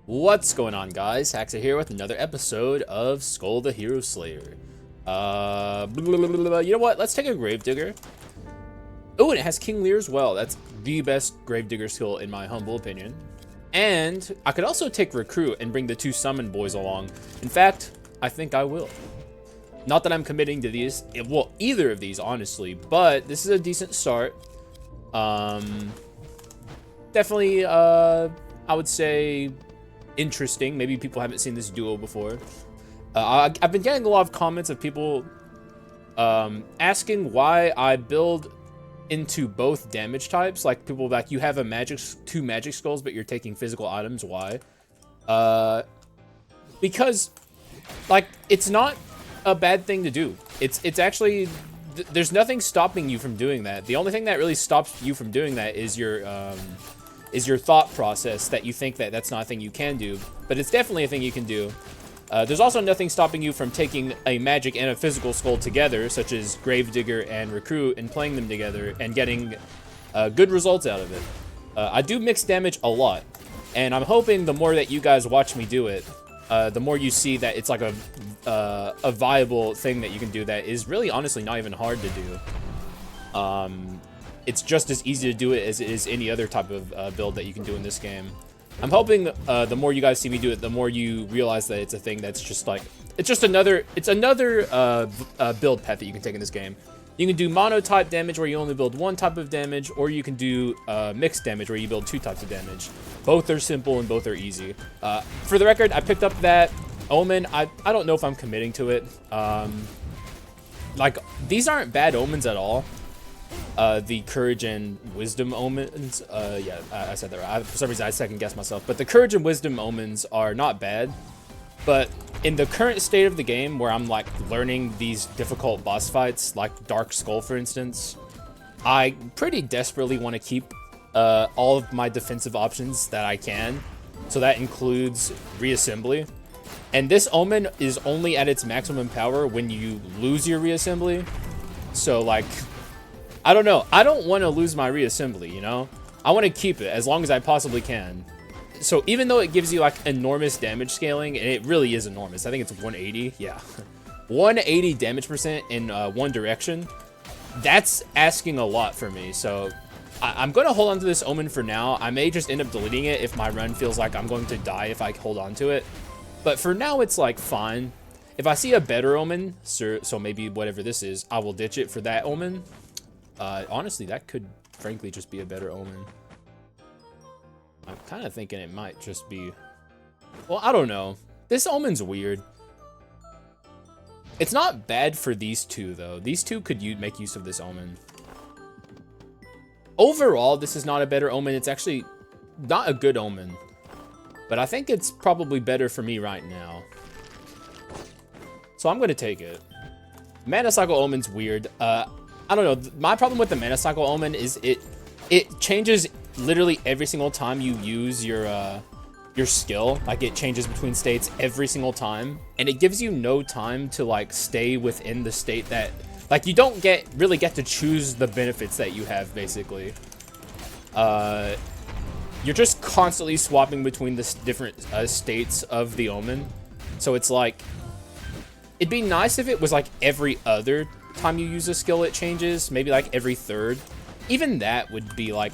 What's going on, guys? Haxa here with another episode of Skul the Hero Slayer. You know what? Let's take a Gravedigger. Oh, and it has King Lear as well. That's the best Gravedigger skill in my humble opinion. And I could also take Recruit and bring the two summon boys along. In fact, I think I will. Not that I'm committing to these, well, either of these, honestly, but this is a decent start. Definitely, I would say interesting. Maybe people haven't seen this duo before. I've been getting a lot of comments of people asking why I build into both damage types. Like people like, you have two magic skulls, but you're taking physical items. Why? Because like it's not a bad thing to do. It's actually there's nothing stopping you from doing that. The only thing that really stops you from doing that is your thought process that you think that that's not a thing you can do, but it's definitely a thing you can do. There's also nothing stopping you from taking a magic and a physical skull together, such as Gravedigger and Recruit, and playing them together and getting good results out of it. I do mix damage a lot, and I'm hoping the more that you guys watch me do it, the more you see that it's like a viable thing that you can do that is really honestly not even hard to do. It's just as easy to do it as it is any other type of build that you can do in this game. I'm hoping the more you guys see me do it, the more you realize that it's a thing that's just like, it's another build path that you can take in this game. You can do mono type damage where you only build one type of damage, or you can do mixed damage where you build two types of damage. Both are simple and both are easy. For the record, I picked up that Omen. I don't know if I'm committing to it. Like, these aren't bad omens at all. The courage and wisdom omens, yeah, I said that right. For some reason I second guessed myself, but the courage and wisdom omens are not bad. But in the current state of the game, where I'm like learning these difficult boss fights, like Dark Skull for instance, I pretty desperately want to keep all of my defensive options that I can. So that includes reassembly. And this omen is only at its maximum power when you lose your reassembly. So like, I don't know. I don't want to lose my reassembly, you know? I want to keep it as long as I possibly can. So even though it gives you like enormous damage scaling, and it really is enormous. I think it's 180. Yeah. 180 damage percent in one direction. That's asking a lot for me. So I'm going to hold on to this omen for now. I may just end up deleting it if my run feels like I'm going to die if I hold on to it. But for now, it's like fine. If I see a better omen, so maybe whatever this is, I will ditch it for that omen. Honestly, that could frankly just be a better omen. I'm kind of thinking it might just be, well, I don't know. This omen's weird. It's not bad for these two though. These two could make use of this omen. Overall, this is not a better omen. It's actually not a good omen, but I think it's probably better for me right now. So I'm going to take it. Mana cycle omen's weird. I don't know. My problem with the mana cycle omen is it changes literally every single time you use your skill. Like it changes between states every single time, and it gives you no time to like stay within the state that, like, you don't really get to choose the benefits that you have basically. You're just constantly swapping between the different states of the omen. So it's like, it'd be nice if it was like every other time you use a skill it changes, maybe like every third. Even that would be like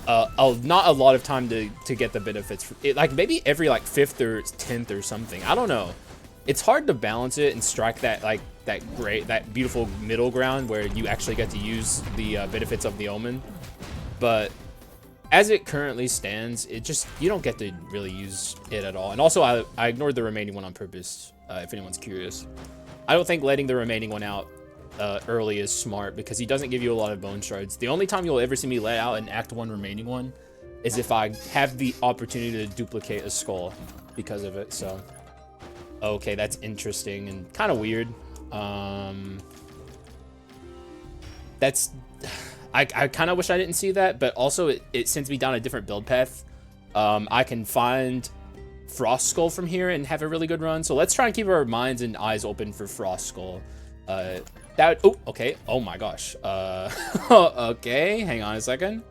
not a lot of time to get the benefits. Like maybe every like 5th or 10th or something. I don't know. It's hard to balance it and strike that like that beautiful middle ground where you actually get to use the benefits of the omen. But as it currently stands, it just, you don't get to really use it at all. And also I ignored the remaining one on purpose, if anyone's curious. I don't think letting the remaining one out early is smart because he doesn't give you a lot of bone shards. The only time you'll ever see me let out an Act 1 remaining one is if I have the opportunity to duplicate a skull because of it. So, okay, that's interesting and kind of weird. That's, I kind of wish I didn't see that, but also it sends me down a different build path. I can find Frost Skull from here and have a really good run. So let's try and keep our minds and eyes open for Frost Skull. Oh, okay. Oh my gosh. Okay, hang on a second.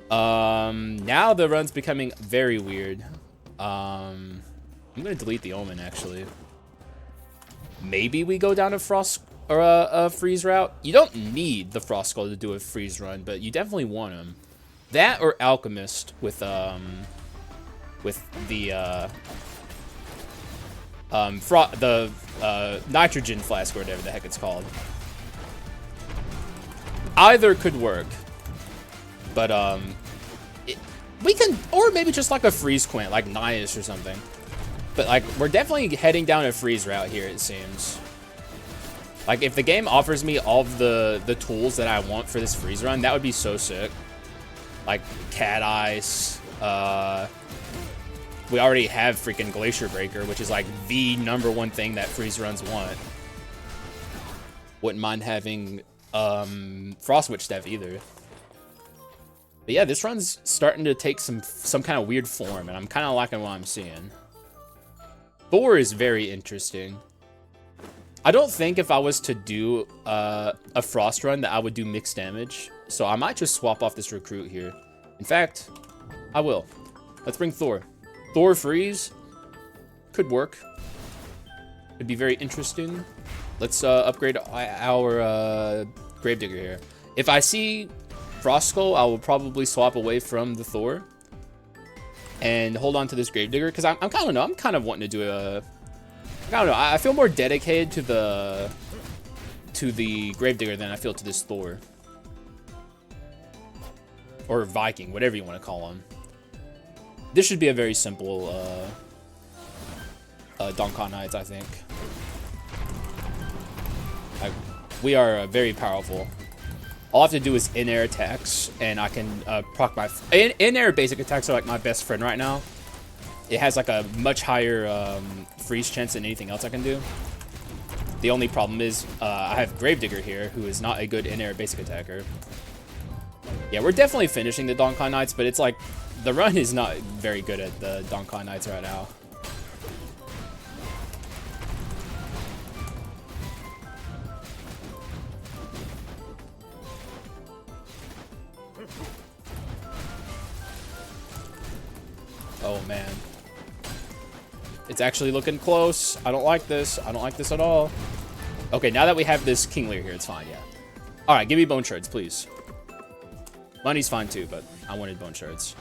Now the run's becoming very weird. I'm gonna delete the Omen, actually. Maybe we go down a Frost or a Freeze route. You don't need the Frost Skull to do a Freeze run, but you definitely want him. That or Alchemist with the nitrogen flask or whatever the heck it's called. Either could work, but we can, or maybe just like a freeze quint, like Nias or something. But like we're definitely heading down a freeze route here, it seems. Like if the game offers me all of the tools that I want for this freeze run, that would be so sick. Like Cat Ice. We already have freaking Glacier Breaker, which is like the #1 thing that freeze runs want. Wouldn't mind having Frost Witch Steph either. But yeah, this run's starting to take some kind of weird form, and I'm kind of liking what I'm seeing. Thor is very interesting. I don't think if I was to do a Frost run that I would do mixed damage, so I might just swap off this recruit here. In fact, I will. Let's bring Thor. Thor Freeze could work. It'd be very interesting. Let's upgrade our Gravedigger here. If I see Frost Skull, I will probably swap away from the Thor and hold on to this Gravedigger, because I'm kind of wanting to do a, I don't know, I feel more dedicated to the Gravedigger than I feel to this Thor. Or Viking, whatever you want to call him. This should be a very simple Donkan Knights, I think. We are very powerful. All I have to do is in-air attacks, and I can proc my... In-air basic attacks are like my best friend right now. It has like a much higher freeze chance than anything else I can do. The only problem is I have Gravedigger here, who is not a good in-air basic attacker. Yeah, we're definitely finishing the Donkan Knights, but it's like the run is not very good at the Donkan Knights right now. Oh man. It's actually looking close. I don't like this. I don't like this at all. Okay, now that we have this King Lear here, it's fine, yeah. Alright, give me bone shards, please. Money's fine too, but I wanted bone shards.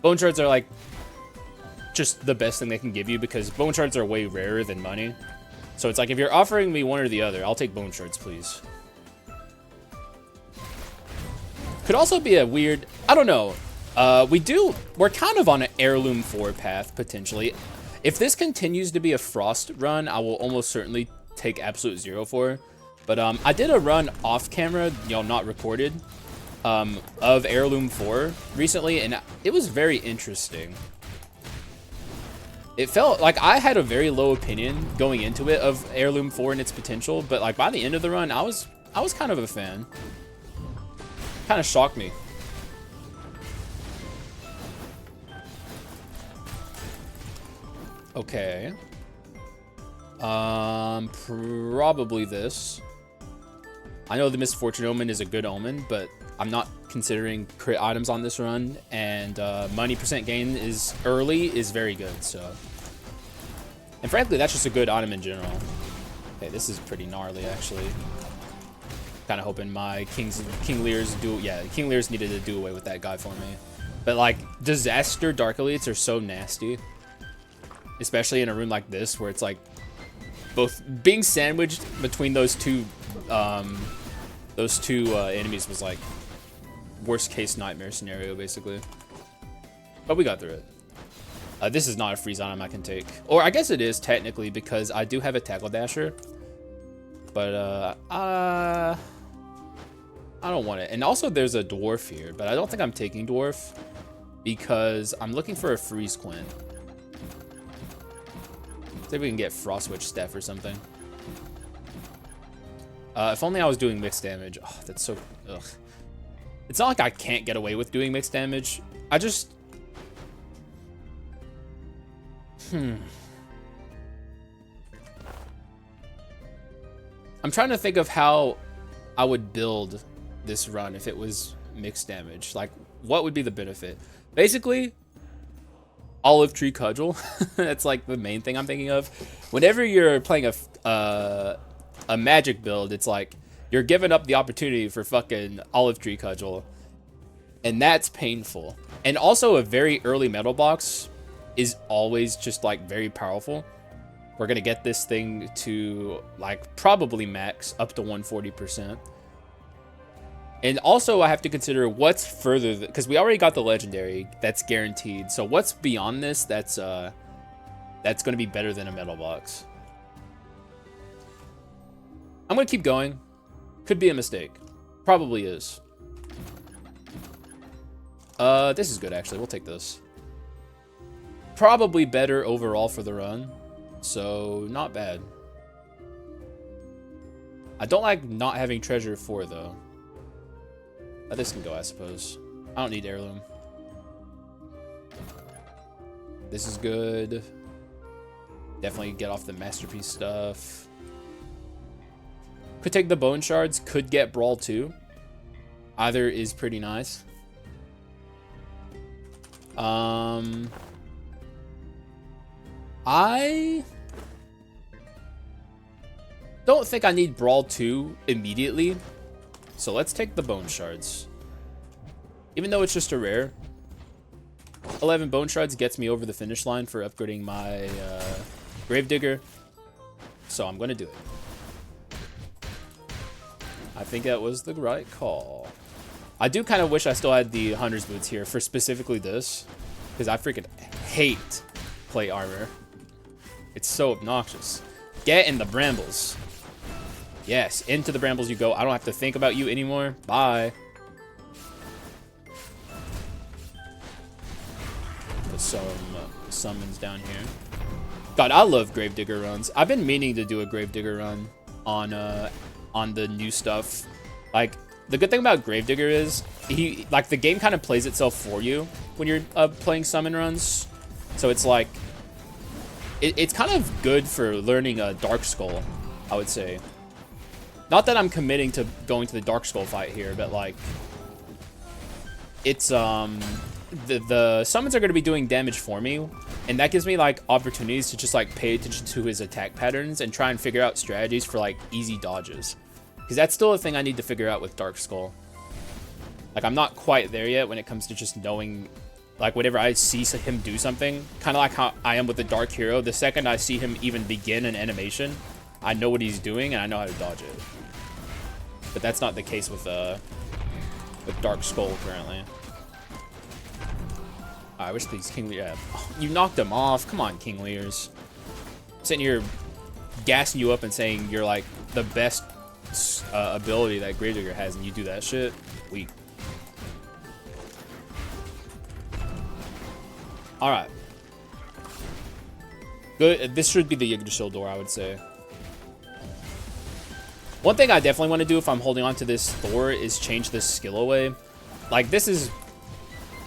Bone shards are like just the best thing they can give you, because bone shards are way rarer than money. So it's like if you're offering me one or the other, I'll take bone shards, please. Could also be a weird, I don't know. We're kind of on an heirloom 4 path, potentially. If this continues to be a Frost run, I will almost certainly take Absolute Zero for. But I did a run off camera, not recorded, of Heirloom 4 recently, and it was very interesting. It felt like I had a very low opinion going into it of Heirloom 4 and its potential, but like by the end of the run, I was kind of a fan. Kind of shocked me. Okay. Probably this. I know the Misfortune Omen is a good omen, but I'm not considering crit items on this run, and money percent gain is early is very good, so. And frankly, that's just a good item in general. Okay, this is pretty gnarly, actually. Kind of hoping my King Lear's do, yeah, King Lear's needed to do away with that guy for me. But like, Disaster Dark Elites are so nasty. Especially in a room like this, where it's like, both being sandwiched between those two enemies was like worst case nightmare scenario, basically. But we got through it. This is not a freeze item I can take, or I guess it is technically, because I do have a Tackle Dasher, but I don't want it. And also there's a Dwarf here, but I don't think I'm taking Dwarf because I'm looking for a freeze quint. See if we can get Frost Witch Steph or something. If only I was doing mixed damage. Oh, that's so... Ugh. It's not like I can't get away with doing mixed damage. I just... I'm trying to think of how I would build this run if it was mixed damage. Like, what would be the benefit? Basically, Olive Tree Cudgel. That's like the main thing I'm thinking of. Whenever you're playing a magic build, it's like you're giving up the opportunity for fucking Olive Tree Cudgel, and that's painful. And also, a very early metal box is always just like very powerful. We're gonna get this thing to like probably max up to 140%. And also, I have to consider what's further, because we already got the legendary. That's guaranteed. So what's beyond this? That's gonna be better than a metal box. I'm gonna keep going. Could be a mistake. Probably is. This is good actually. We'll take this. Probably better overall for the run. So not bad. I don't like not having treasure 4 though. This can go, I suppose. I don't need heirloom. This is good. Definitely get off the masterpiece stuff. Could take the bone shards. Could get brawl too. Either is pretty nice. I don't think I need brawl 2 immediately. So let's take the bone shards. Even though it's just a rare, 11 bone shards gets me over the finish line for upgrading my Gravedigger. So I'm going to do it. I think that was the right call. I do kind of wish I still had the Hunter's Boots here for specifically this, because I freaking hate plate armor. It's so obnoxious. Get in the brambles. Yes, into the brambles you go. I don't have to think about you anymore. Bye. Put some summons down here. God, I love Gravedigger runs. I've been meaning to do a Gravedigger run on the new stuff. Like, the good thing about Gravedigger is the game kind of plays itself for you when you're playing summon runs. So it's like it's kind of good for learning a Dark Skull, I would say. Not that I'm committing to going to the Dark Skull fight here, but like it's the summons are going to be doing damage for me, and that gives me like opportunities to just like pay attention to his attack patterns and try and figure out strategies for like easy dodges, because that's still a thing I need to figure out with Dark Skull. Like, I'm not quite there yet when it comes to just knowing, like, whenever I see him do something, kind of like how I am with the Dark Hero. The second I see him even begin an animation, I know what he's doing and I know how to dodge it. But that's not the case with Dark Skull currently. I wish these King Lear. Oh, you knocked him off. Come on, King Lears. Sitting here gassing you up and saying you're like the best ability that Gravedigger has, and you do that shit. Weak. All right. Good. This should be the Yggdrasil door, I would say. One thing I definitely want to do if I'm holding on to this Thor is change this skill away. Like, this is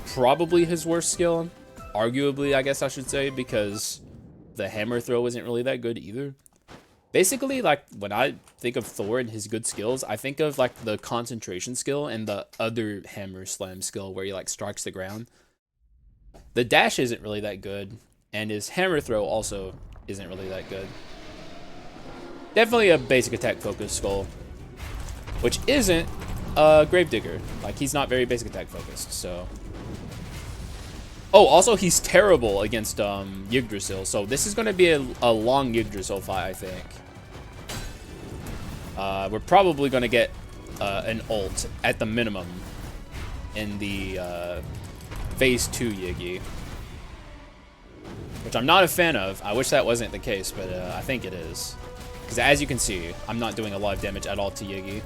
probably his worst skill. Arguably, I guess I should say, because the hammer throw isn't really that good either. Basically, like, when I think of Thor and his good skills, I think of, like, the concentration skill and the other hammer slam skill where he, like, strikes the ground. The dash isn't really that good, and his hammer throw also isn't really that good. Definitely a basic attack focused skull, which isn't Gravedigger. Like, he's not very basic attack focused, so. Oh, also he's terrible against Yggdrasil, so this is going to be a long Yggdrasil fight, I think. We're probably going to get an ult at the minimum in the phase 2 Yiggy, which I'm not a fan of. I wish that wasn't the case, but I think it is. Because as you can see, I'm not doing a lot of damage at all to Yiggy.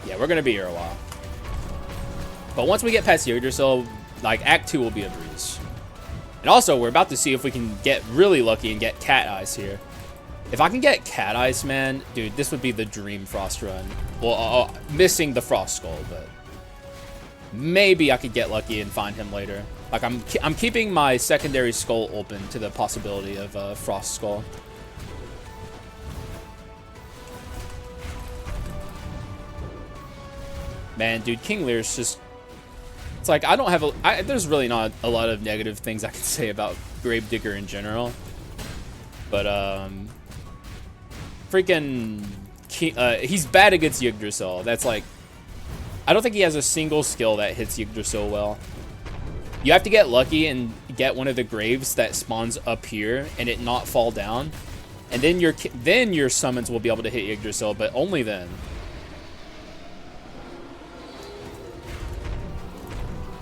Yeah, we're going to be here a while. But once we get past Yggdrasil, like, Act 2 will be a breeze. And also, we're about to see if we can get really lucky and get Cat Eyes here. If I can get Cat Eyes, man, dude, this would be the dream Frost run. Well, missing the Frost Skull, but maybe I could get lucky and find him later. Like, I'm keeping my secondary skull open to the possibility of Frost Skull. Man, dude, King Lear's just... It's like, I don't have a... there's really not a lot of negative things I can say about Gravedigger in general. But, freaking... he's bad against Yggdrasil. That's like... I don't think he has a single skill that hits Yggdrasil well. You have to get lucky and get one of the graves that spawns up here and it not fall down. And then your summons will be able to hit Yggdrasil, but only then.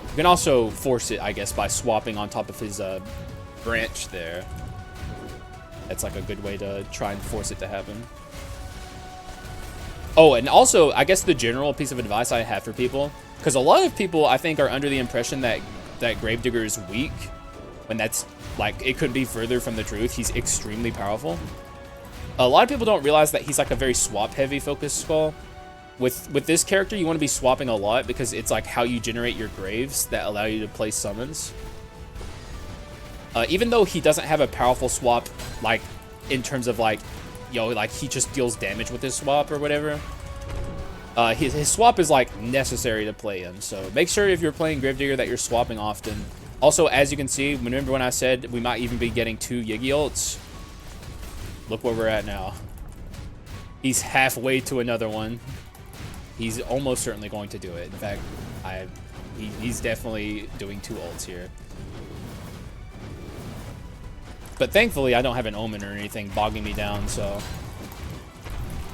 You can also force it, I guess, by swapping on top of his branch there. That's like a good way to try and force it to happen. Oh, and also, I guess the general piece of advice I have for people, because a lot of people, I think, are under the impression that Gravedigger is weak, when that's, like, it could be further from the truth. He's extremely powerful. A lot of people don't realize that he's, like, a very swap-heavy focused Skull. With this character, you want to be swapping a lot, because it's, like, how you generate your graves that allow you to place summons. Even though he doesn't have a powerful swap, like, in terms of, like, yo, like, he just deals damage with his swap or whatever. His swap is, like, necessary to play him. So make sure if you're playing Gravedigger that you're swapping often. Also, as you can see, remember when I said we might even be getting 2 Yiggy ults? Look where we're at now. He's halfway to another one. He's almost certainly going to do it. In fact, he's definitely doing 2 ults here. But thankfully, I don't have an Omen or anything bogging me down, so...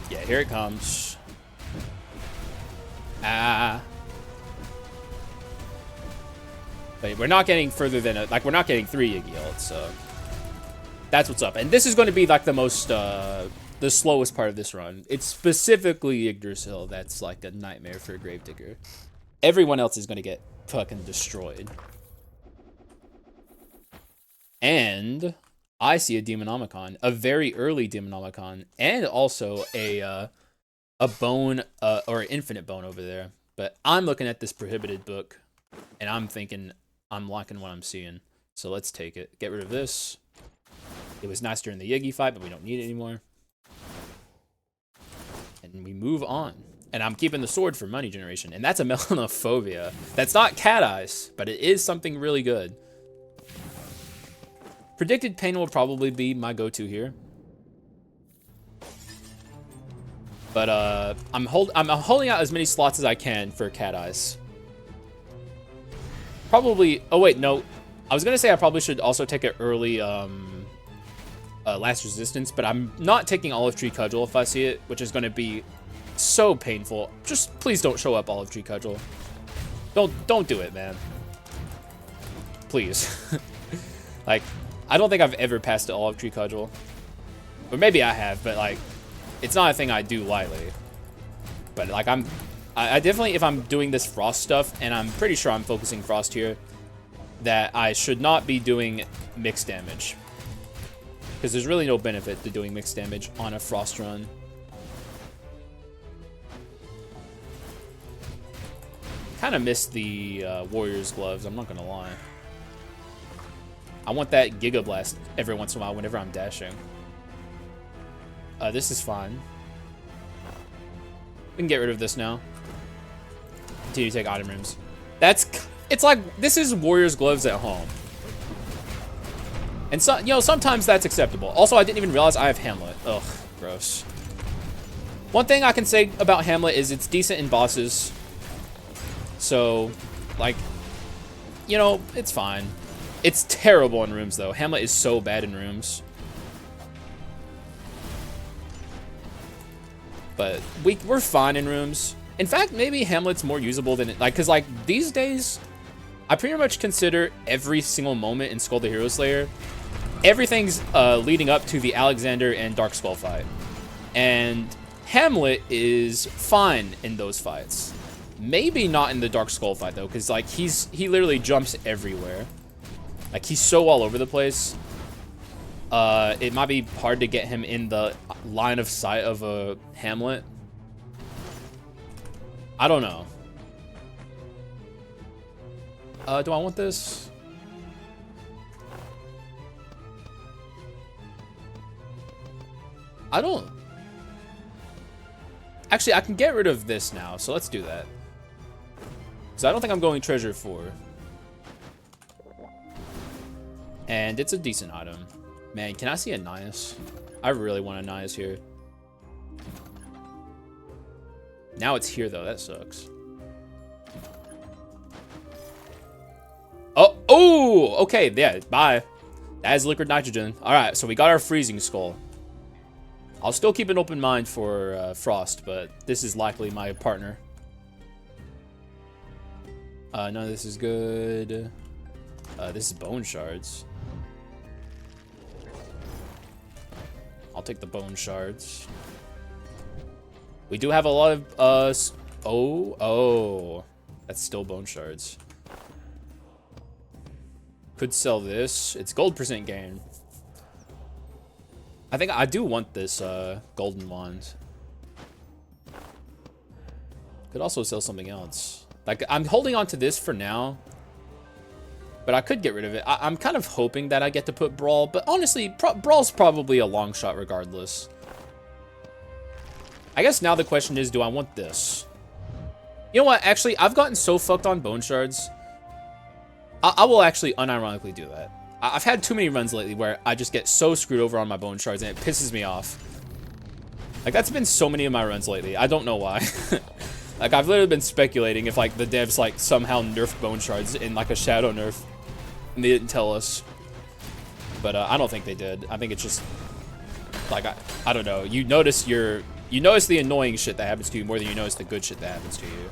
Yeah, here it comes. Ah. But we're not getting further than... Like, we're not getting 3 Yiggy ults, so... That's what's up. And this is going to be, like, the most... the slowest part of this run. It's specifically Yggdrasil that's, like, a nightmare for a Gravedigger. Everyone else is going to get fucking destroyed. And... I see a Demonomicon, a very early Demonomicon, and also a bone, or an infinite bone over there. But I'm looking at this prohibited book, and I'm thinking I'm liking what I'm seeing. So let's take it. Get rid of this. It was nice during the Yiggy fight, but we don't need it anymore. And we move on. And I'm keeping the sword for money generation, and that's a Melanophobia. That's not cat eyes, but it is something really good. Predicted Pain will probably be my go-to here. But I'm holding out as many slots as I can for Cat Eyes. Probably... Oh, wait, no. I was going to say I probably should also take an early Last Resistance, but I'm not taking Olive Tree Cudgel if I see it, which is going to be so painful. Just please don't show up Olive Tree Cudgel. Don't do it, man. Please. Like... I don't think I've ever passed the Olive Tree Cudgel. Or maybe I have, but, like, it's not a thing I do lightly. But, like, I definitely, if I'm doing this Frost stuff, and I'm pretty sure I'm focusing Frost here, that I should not be doing mixed damage. Because there's really no benefit to doing mixed damage on a Frost run. Kind of missed the Warrior's Gloves, I'm not going to lie. I want that Giga Blast every once in a while whenever I'm dashing. This is fine. We can get rid of this now. Continue to take item rooms. It's like, this is Warrior's Gloves at home. And so, you know, sometimes that's acceptable. Also, I didn't even realize I have Hamlet. Ugh, gross. One thing I can say about Hamlet is it's decent in bosses. So, like, you know, it's fine. It's terrible in rooms, though. Hamlet is so bad in rooms. But we're fine in rooms. In fact, maybe Hamlet's more usable than... Like, because, like, these days, I pretty much consider every single moment in Skul the Hero Slayer, everything's leading up to the Alexander and Dark Skull fight. And Hamlet is fine in those fights. Maybe not in the Dark Skull fight, though, because, like, he literally jumps everywhere. Like, he's so all over the place. It might be hard to get him in the line of sight of a Hamlet. I don't know. Do I want this? I don't... Actually, I can get rid of this now, so let's do that. So I don't think I'm going treasure 4. And it's a decent item. Man, can I see a Nias? I really want a Nias here. Now it's here, though. That sucks. Oh, okay. Yeah, bye. That is liquid nitrogen. All right, so we got our freezing skull. I'll still keep an open mind for frost, but this is likely my partner. None of this is good. This is bone shards. I'll take the bone shards. We do have a lot of, oh. That's still bone shards. Could sell this. It's gold percent gain. I think I do want this golden wand. Could also sell something else. Like, I'm holding on to this for now. But I could get rid of it. I'm kind of hoping that I get to put Brawl. But honestly, Brawl's probably a long shot regardless. I guess now the question is, do I want this? You know what? Actually, I've gotten so fucked on bone shards. I will actually unironically do that. I've had too many runs lately where I just get so screwed over on my bone shards and it pisses me off. Like, that's been so many of my runs lately. I don't know why. Like, I've literally been speculating if, like, the devs, like, somehow nerfed bone shards in, like, a shadow nerf. And they didn't tell us. But, I don't think they did. I think it's just, like, I don't know. You notice the annoying shit that happens to you more than you notice the good shit that happens to you.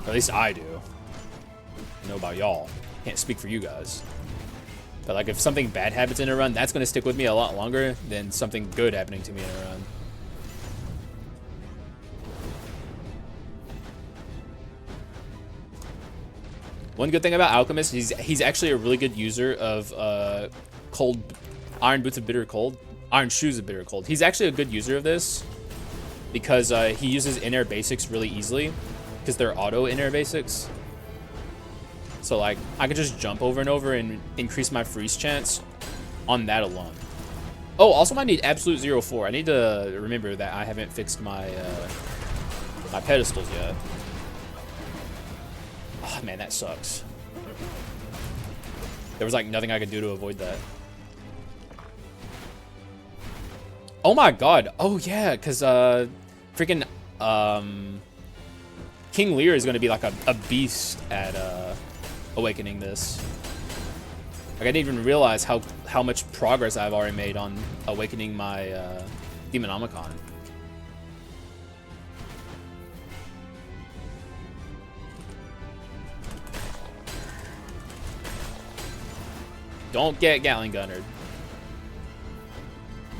Or at least I do. I don't know about y'all. Can't speak for you guys. But, like, if something bad happens in a run, that's going to stick with me a lot longer than something good happening to me in a run. One good thing about Alchemist, he's actually a really good user of Iron Boots of Bitter Cold. Iron Shoes of Bitter Cold. He's actually a good user of this because he uses in-air basics really easily because they're auto in-air basics. So, like, I could just jump over and over and increase my freeze chance on that alone. Oh, also I need Absolute 0-4. I need to remember that I haven't fixed my my pedestals yet. Oh, man, that sucks. There was, like, nothing I could do to avoid that. Oh, my God. Oh, yeah, because freaking King Lear is going to be, like, a beast at awakening this. Like, I didn't even realize how much progress I've already made on awakening my Demonomicon. Don't get Gatling Gunnered.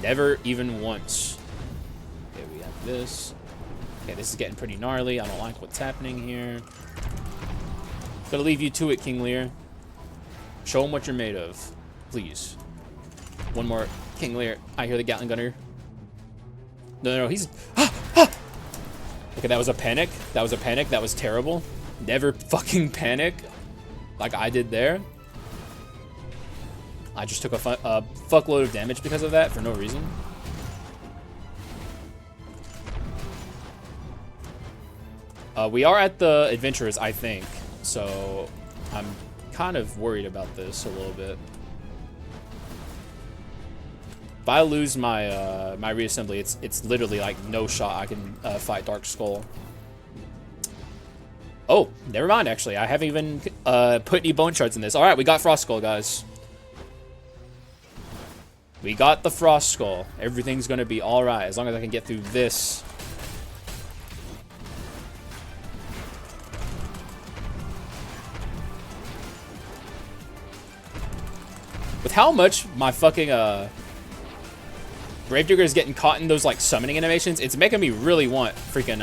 Never even once. Okay, we have this. Okay, this is getting pretty gnarly. I don't like what's happening here. Gonna leave you to it, King Lear. Show him what you're made of. Please. One more. King Lear. I hear the Gatling Gunner. No, he's... Okay, that was a panic. That was a panic. That was terrible. Never fucking panic like I did there. I just took a fuckload of damage because of that for no reason. We are at the Adventurers, I think. So I'm kind of worried about this a little bit. If I lose my my reassembly, it's literally like no shot I can fight Dark Skull. Oh, never mind. Actually, I haven't even put any bone shards in this. All right, we got Frost Skull, guys. We got the Frost Skull. Everything's gonna be all right as long as I can get through this. With how much my fucking Gravedigger is getting caught in those like summoning animations, it's making me really want freaking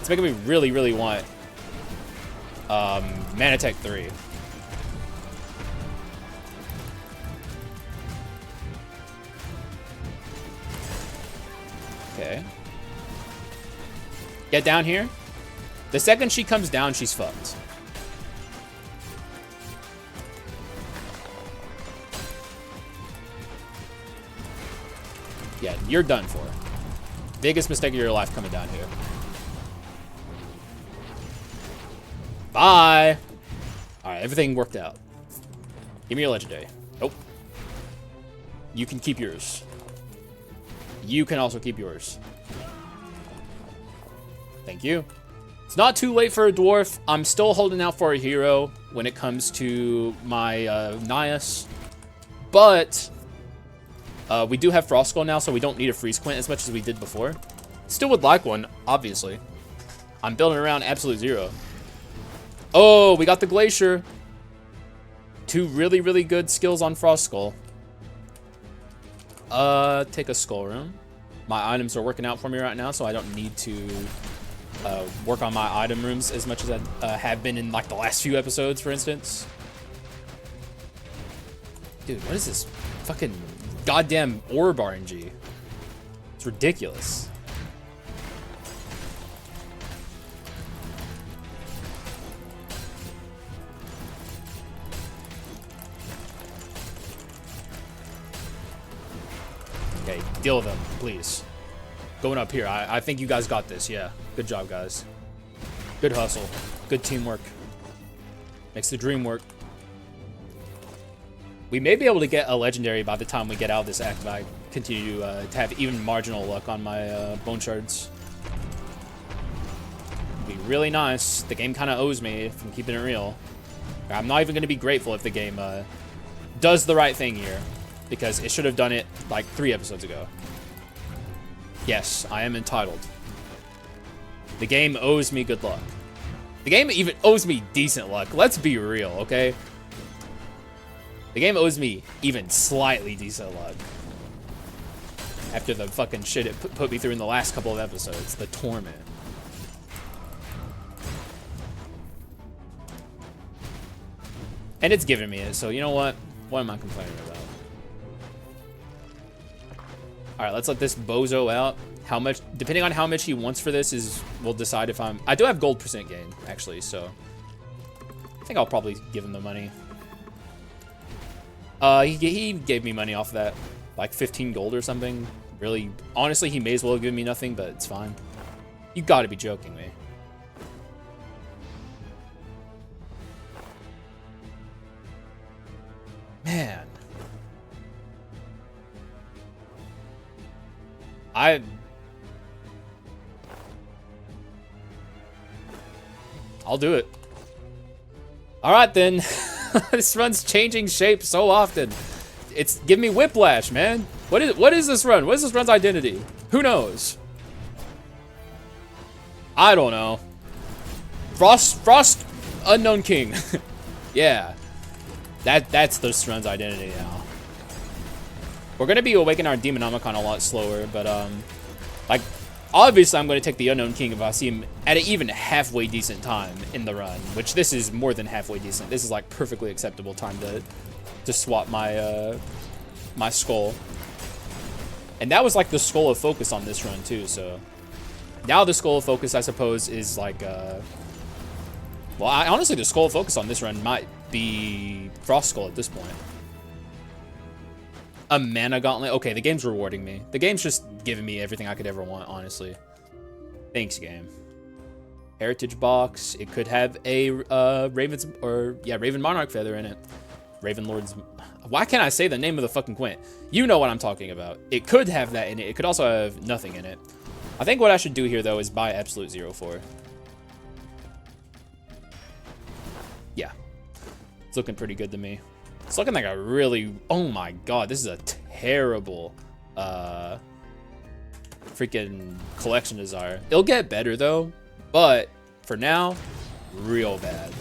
it's making me really want Manatech 3. Okay. Get down here. The second she comes down, she's fucked. Yeah, you're done for. Biggest mistake of your life coming down here. Bye. All right, everything worked out. Give me your legendary. Nope. You can keep yours. You can also keep yours. Thank you. It's not too late for a dwarf. I'm still holding out for a hero when it comes to my Nias. But we do have Frost Skull now, so we don't need a Freeze Quint as much as we did before. Still would like one, obviously. I'm building around Absolute Zero. Oh, we got the Glacier. 2 really, really good skills on Frost Skull. Take a Skull Room. My items are working out for me right now, so I don't need to work on my item rooms as much as I have been in like the last few episodes, for instance. Dude, what is this fucking goddamn orb RNG? It's ridiculous. Okay, deal with them, please. Going up here. I think you guys got this. Yeah. Good job, guys. Good hustle. Good teamwork. Makes the dream work. We may be able to get a legendary by the time we get out of this act if I continue to have even marginal luck on my bone shards. It'd be really nice. The game kind of owes me if I'm keeping it real. I'm not even going to be grateful if the game does the right thing here, because it should have done it like 3 episodes ago. Yes, I am entitled. The game owes me good luck. The game even owes me decent luck. Let's be real, okay? The game owes me even slightly decent luck. After the fucking shit it put me through in the last couple of episodes. The torment. And it's giving me it, so you know what? What am I complaining about? Alright, let's let this bozo out. How much, depending on how much he wants for this, we'll decide if I do have gold percent gain, actually, so I think I'll probably give him the money. He gave me money off of that, like 15 gold or something. Really, honestly, he may as well have given me nothing, but it's fine. You gotta be joking me. Man. I'll do it. All right, then. This run's changing shape so often. It's giving me whiplash, man. What is this run? What is this run's identity? Who knows? I don't know. Frost Unknown King. Yeah. That's this run's identity now. We're gonna be awakening our Demonomicon a lot slower, but like obviously I'm gonna take the Unknown King if I see him at an even halfway decent time in the run, which this is more than halfway decent. This is like perfectly acceptable time to swap my my skull. And that was like the Skull of Focus on this run too, so now the Skull of Focus I suppose is like well, honestly the Skull of Focus on this run might be Frost Skull at this point. A mana gauntlet. Okay, the game's rewarding me. The game's just giving me everything I could ever want, honestly. Thanks, game. Heritage box. It could have a Raven Monarch feather in it. Raven Lord's. Why can't I say the name of the fucking Quint? You know what I'm talking about. It could have that in it. It could also have nothing in it. I think what I should do here though is buy Absolute Zero for. Yeah, it's looking pretty good to me. It's looking like a really, oh my god, this is a terrible freaking collection desire. It'll get better though, but for now, real bad.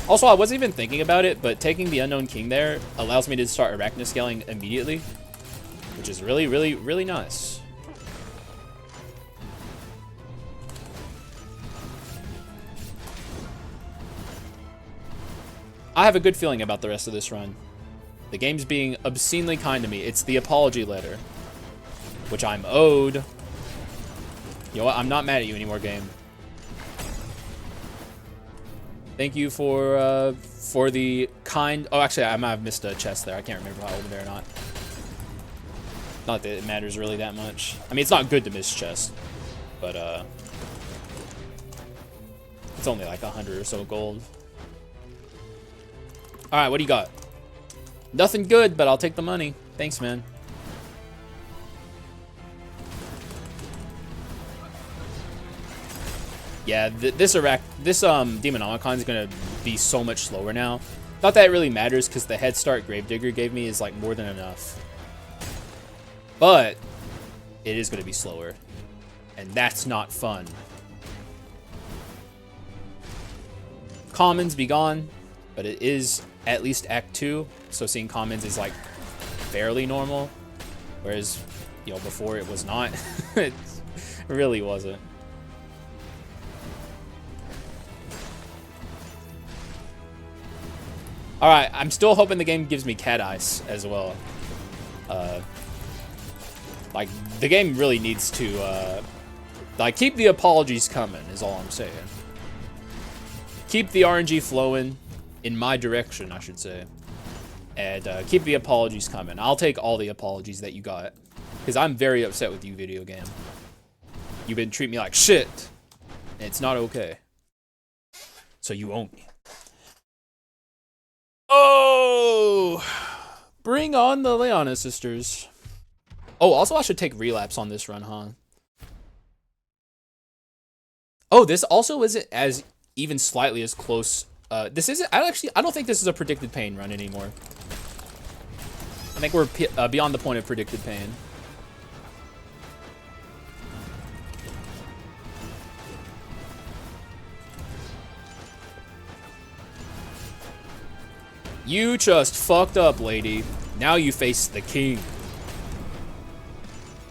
Also, I wasn't even thinking about it, but taking the Unknown King there allows me to start Arachnoscaling immediately, which is really, really, really nice. I have a good feeling about the rest of this run. The game's being obscenely kind to me. It's the apology letter, which I'm owed. You know what? I'm not mad at you anymore, game. Thank you for the kind... Oh, actually, I might have missed a chest there. I can't remember if I opened there or not. Not that it matters really that much. I mean, it's not good to miss chest, but It's only like 100 or so gold. All right, what do you got? Nothing good, but I'll take the money. Thanks, man. Yeah, this Demonomicon is gonna be so much slower now. Not that it really matters, because the head start Gravedigger gave me is like more than enough. But it is gonna be slower, and that's not fun. Commons be gone, but it is at least Act 2, so seeing commons is like fairly normal, whereas, you know, before it was not. It really wasn't. Alright, I'm still hoping the game gives me cat eyes as well. Like, the game really needs to, like, keep the apologies coming, is all I'm saying. Keep the RNG flowing in my direction, I should say. And keep the apologies coming. I'll take all the apologies that you got, because I'm very upset with you, video game. You've been treating me like shit, and it's not okay. So you own me. Oh! Bring on the Leona sisters. Oh, also I should take relapse on this run, huh? Oh, this also isn't as even slightly as close. This isn't. I don't think this is a predicted pain run anymore. I think we're beyond the point of predicted pain. You just fucked up, lady. Now you face the king.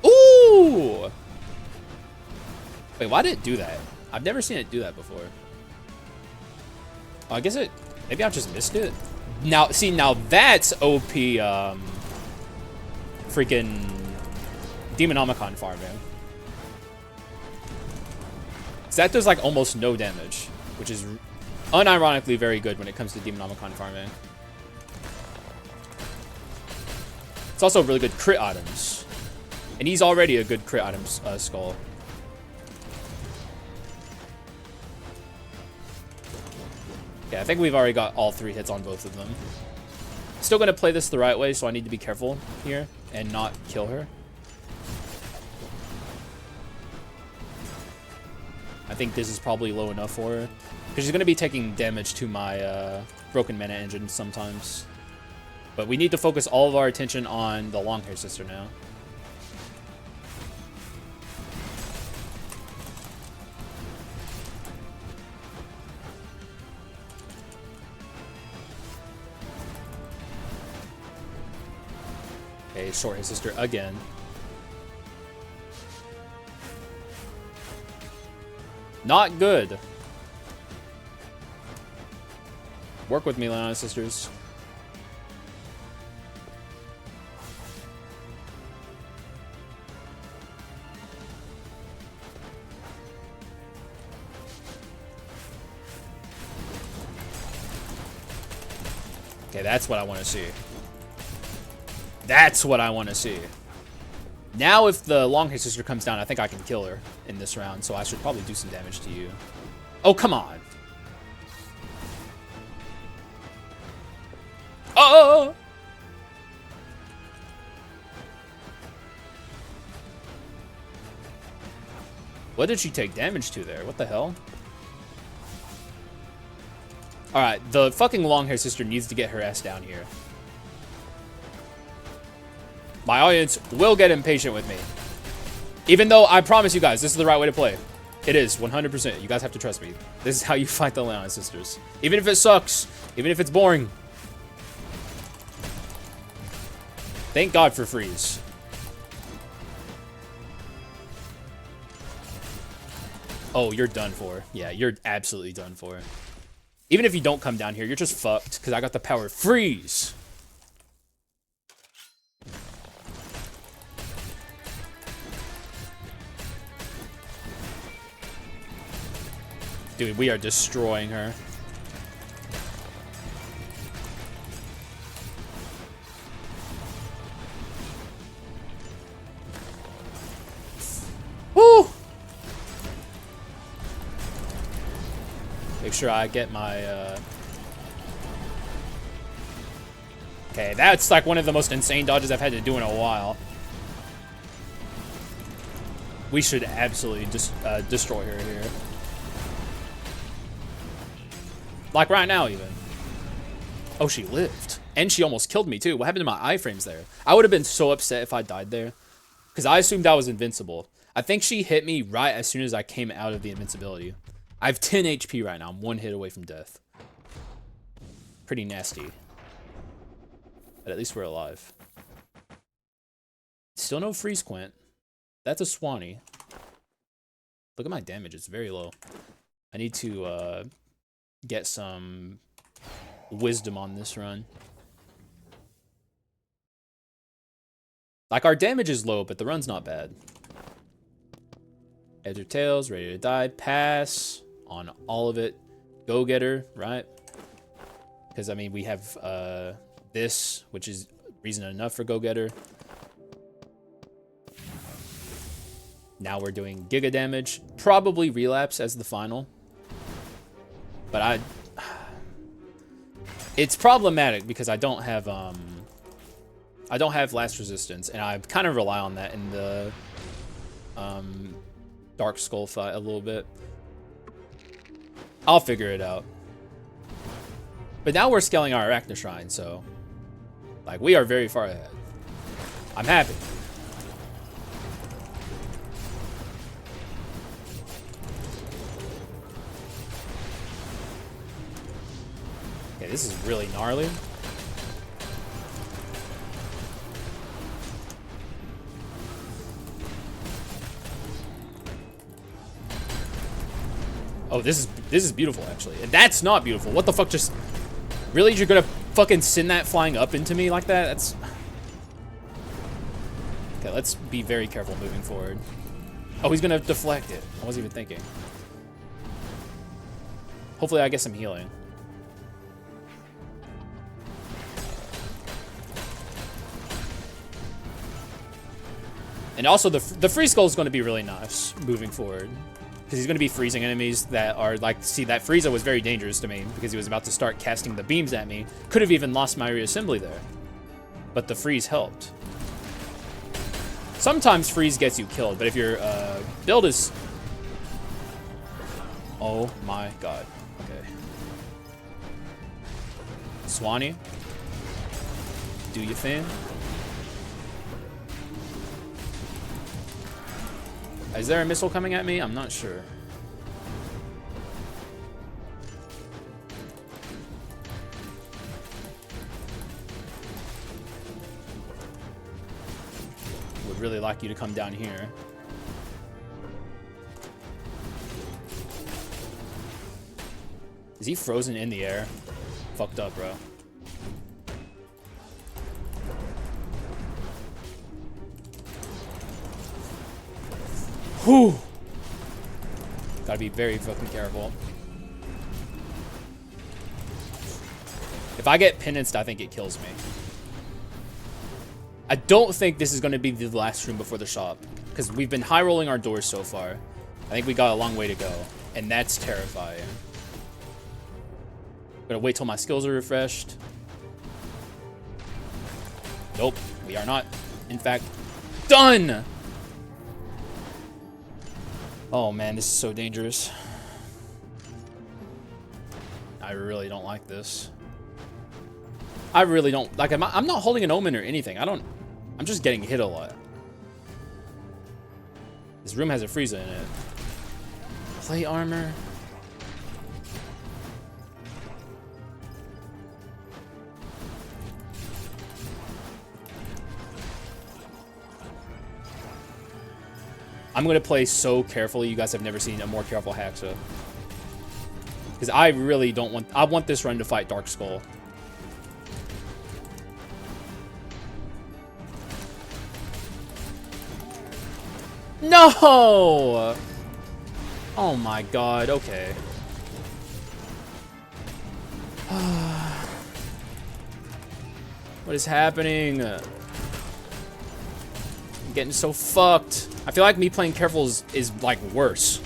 Ooh! Wait, why did it do that? I've never seen it do that before. Oh, I guess it... Maybe I just missed it? Now, see, now that's OP, freaking Demonomicon farming. So that does, like, almost no damage, which is unironically very good when it comes to Demonomicon farming. It's also really good crit items. And he's already a good crit item skull. Yeah, I think we've already got all 3 hits on both of them. Still going to play this the right way, so I need to be careful here and not kill her. I think this is probably low enough for her, because she's going to be taking damage to my broken mana engine sometimes. But we need to focus all of our attention on the long-hair sister now. Okay, short-hair sister again. Not good. Work with me, Leona sisters. Okay, that's what I want to see. That's what I want to see. Now if the long-hair sister comes down, I think I can kill her in this round, so I should probably do some damage to you. Oh, come on. Oh! What did she take damage to there? What the hell? Alright, the fucking long-hair sister needs to get her ass down here. My audience will get impatient with me. Even though I promise you guys, this is the right way to play. It is, 100%. You guys have to trust me. This is how you fight the Leona sisters. Even if it sucks. Even if it's boring. Thank God for freeze. Oh, you're done for. Yeah, you're absolutely done for. Even if you don't come down here, you're just fucked, because I got the power freeze. Dude, we are destroying her. Woo! Make sure I get my, Okay, that's like one of the most insane dodges I've had to do in a while. We should absolutely just destroy her here. Like right now, even. Oh, she lived. And she almost killed me, too. What happened to my iframes there? I would have been so upset if I died there. Because I assumed I was invincible. I think she hit me right as soon as I came out of the invincibility. I have 10 HP right now. I'm 1 hit away from death. Pretty nasty. But at least we're alive. Still no freeze quint. That's a Swanee. Look at my damage. It's very low. I need to get some wisdom on this run. Like, our damage is low, but the run's not bad. Heads or tails, ready to die. Pass on all of it. Go getter, right? Because, I mean, we have this, which is reason enough for go getter. Now we're doing giga damage. Probably relapse as the final. But it's problematic because I don't have last resistance, and I kind of rely on that in the Dark Skull fight a little bit. I'll figure it out. But now we're scaling our Arachna Shrine, so like we are very far ahead. I'm happy. Okay, this is really gnarly. Oh, this is beautiful, actually. And that's not beautiful. What the fuck just... Really? You're gonna fucking send that flying up into me like that? That's... Okay, let's be very careful moving forward. Oh, he's gonna deflect it. I wasn't even thinking. Hopefully I get some healing. And also, the freeze skull is going to be really nice moving forward. Because he's going to be freezing enemies that are like... See, that Frieza was very dangerous to me because he was about to start casting the beams at me. Could have even lost my reassembly there. But the freeze helped. Sometimes freeze gets you killed, but if your build is... Oh my god. Okay. Swanee. Do you thing? Is there a missile coming at me? I'm not sure. Would really like you to come down here. Is he frozen in the air? Fucked up, bro. Whew. Gotta be very fucking careful. If I get penanced, I think it kills me. I don't think this is going to be the last room before the shop. Because we've been high rolling our doors so far. I think we got a long way to go. And that's terrifying. Gotta wait till my skills are refreshed. Nope, we are not. In fact, done! Oh man, this is so dangerous. I really don't like this. I really don't like. I'm not holding an omen or anything. I'm just getting hit a lot. This room has a Frieza in it. Plate armor. I'm going to play so carefully. You guys have never seen a more careful Haxa. Because I really don't want... I want this run to fight Dark Skull. No! Oh my god, okay. What is happening? I'm getting so fucked. I feel like me playing careful is like worse.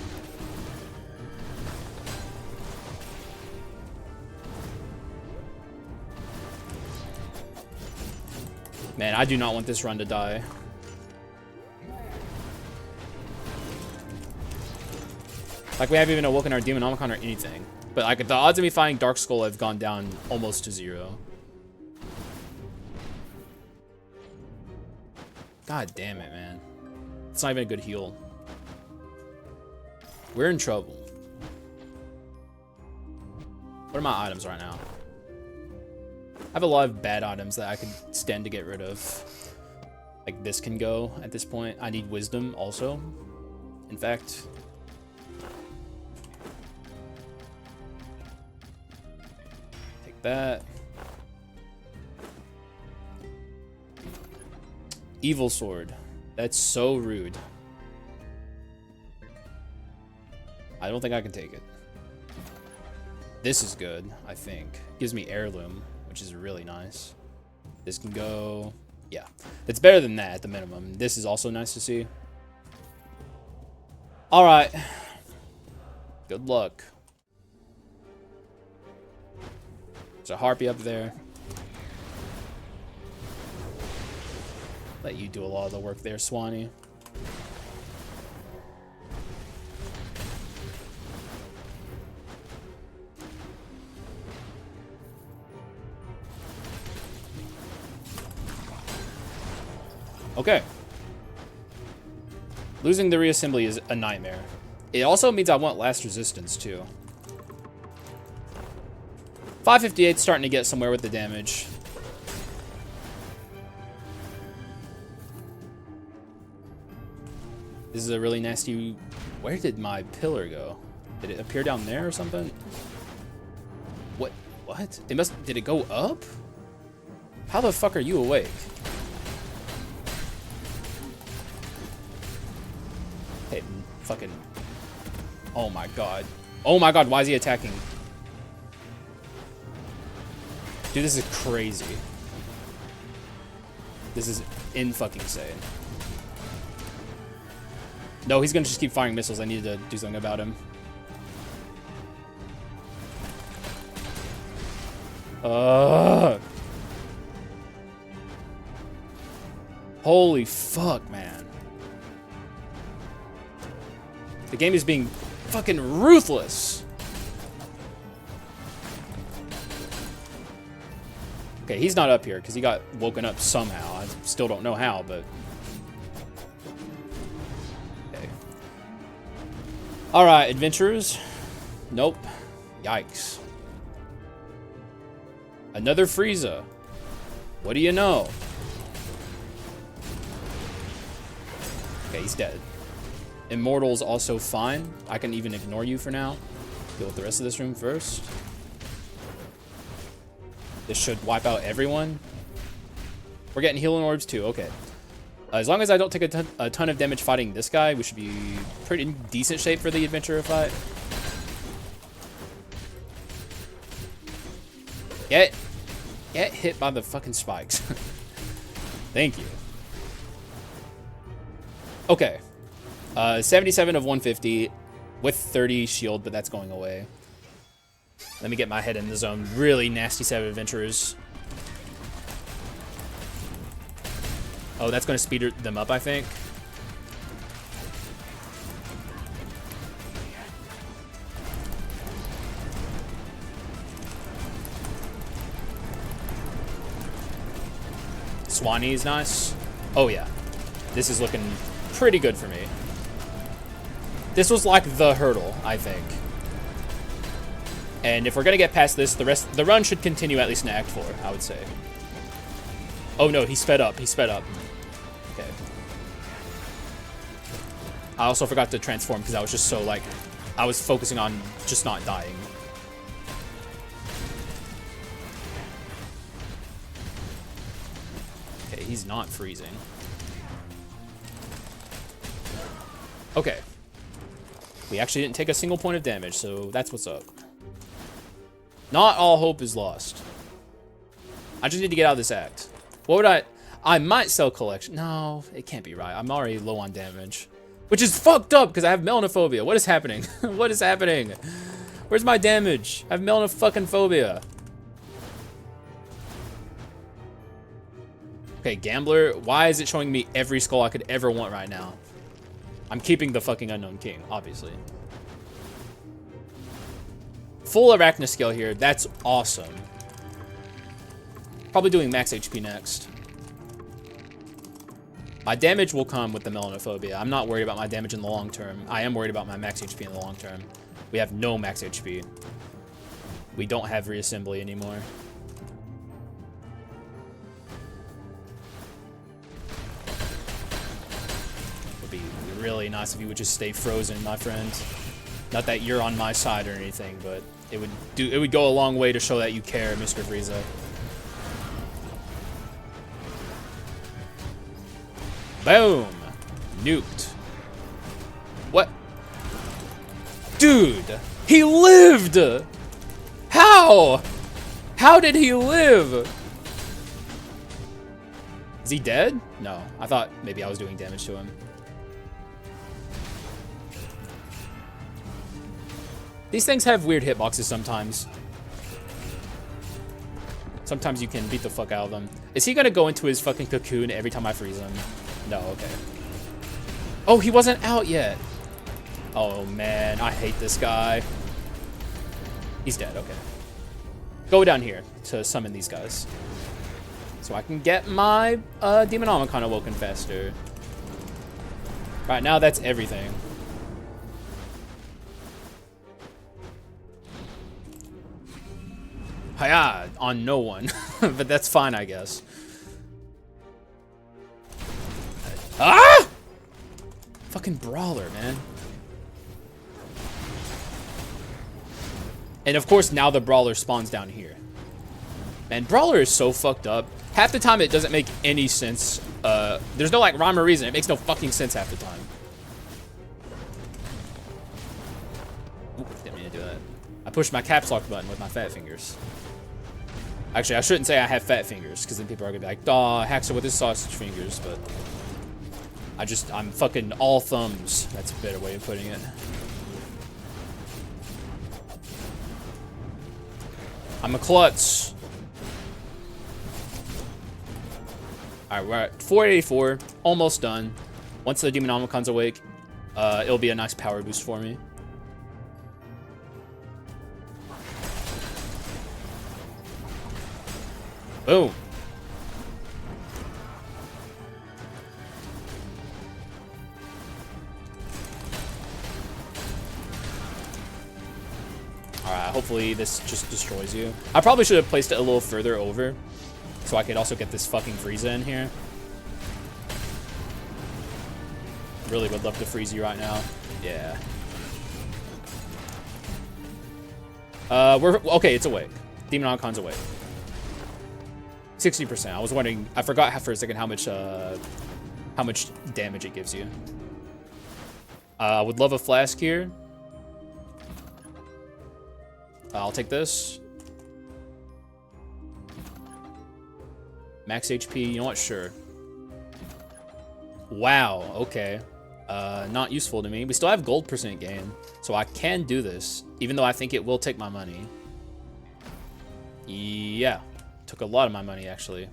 Man, I do not want this run to die. Like, we haven't even awoken our Demonomicon or anything. But, like, the odds of me finding Dark Skull have gone down almost to 0. God damn it, man. It's not even a good heal. We're in trouble. What are my items right now? I have a lot of bad items that I could stand to get rid of. Like, this can go at this point. I need wisdom also. In fact... take that. Evil sword. That's so rude. I don't think I can take it. This is good, I think. Gives me heirloom, which is really nice. This can go... yeah. It's better than that at the minimum. This is also nice to see. Alright. Good luck. There's a harpy up there. Let you do a lot of the work there, Swanee. Okay. Losing the reassembly is a nightmare. It also means I want last resistance, too. 558 starting to get somewhere with the damage. This is a really nasty... where did my pillar go? Did it appear down there or something? What? What? It must... did it go up? How the fuck are you awake? Hey, fucking... oh my god. Oh my god, why is he attacking? Dude, this is crazy. This is in-fucking-sane. No, he's gonna just keep firing missiles. I need to do something about him. Holy fuck, man. The game is being fucking ruthless. Okay, he's not up here because he got woken up somehow. I still don't know how, but... okay. Alright, adventurers. Nope. Yikes. Another Frieza. What do you know? Okay, he's dead. Immortal's also fine. I can even ignore you for now. Deal with the rest of this room first. This should wipe out everyone. We're getting healing orbs too. Okay. As long as I don't take a ton of damage fighting this guy, we should be pretty decent shape for the adventurer fight. Get hit by the fucking spikes. Thank you. Okay. 77 of 150 with 30 shield, but that's going away. Let me get my head in the zone. Really nasty set of adventurers. Oh, that's going to speed them up, I think. Swanee is nice. Oh, yeah. This is looking pretty good for me. This was like the hurdle, I think. And if we're gonna get past this, the run should continue at least in Act 4, I would say. Oh no, he sped up. He sped up. Okay. I also forgot to transform because I was just so like, I was focusing on just not dying. Okay, he's not freezing. Okay. We actually didn't take a single point of damage, so that's what's up. Not all hope is lost. I just need to get out of this act. What would I might sell collection. No, it can't be right. I'm already low on damage. Which is fucked up because I have melanophobia. What is happening? What is happening? Where's my damage? I have melanophobia. Okay, Gambler. Why is it showing me every skull I could ever want right now? I'm keeping the fucking Unknown King, obviously. Full Arachna scale here. That's awesome. Probably doing max HP next. My damage will come with the Melanophobia. I'm not worried about my damage in the long term. I am worried about my max HP in the long term. We have no max HP. We don't have reassembly anymore. Would be really nice if you would just stay frozen, my friend. Not that you're on my side or anything, but it would go a long way to show that you care, Mr. Frieza. Boom! Nuked. What? Dude! He lived! How? How did he live? Is he dead? No. I thought maybe I was doing damage to him. These things have weird hitboxes sometimes. Sometimes you can beat the fuck out of them. Is he gonna go into his fucking cocoon every time I freeze him? No, okay. Oh, he wasn't out yet. Oh, man. I hate this guy. He's dead, okay. Go down here to summon these guys. So I can get my Demonomicon awoken faster. Right now, that's everything. Hiya! On no one. But that's fine, I guess. Ah! Fucking Brawler, man. And of course, now the Brawler spawns down here. Man, Brawler is so fucked up. Half the time, it doesn't make any sense. There's no, like, rhyme or reason. It makes no fucking sense half the time. Ooh, didn't mean to do that. I pushed my caps lock button with my fat fingers. Actually, I shouldn't say I have fat fingers, because then people are gonna be like, "Aw, Haxa with his sausage fingers," but I'm fucking all thumbs. That's a better way of putting it. I'm a klutz. Alright, we're at 484. Almost done. Once the Demonomicon's awake, it'll be a nice power boost for me. Boom. Alright, hopefully this just destroys you. I probably should have placed it a little further over, so I could also get this fucking Frieza in here. Really would love to freeze you right now. Yeah. Okay, it's awake. Demonomicon's awake. 60%. I was wondering, I forgot for a second how much damage it gives you. I would love a flask here. I'll take this. Max HP, you know what? Sure. Wow, okay. Not useful to me. We still have gold percent gain, so I can do this, even though I think it will take my money. Yeah. Took a lot of my money, actually.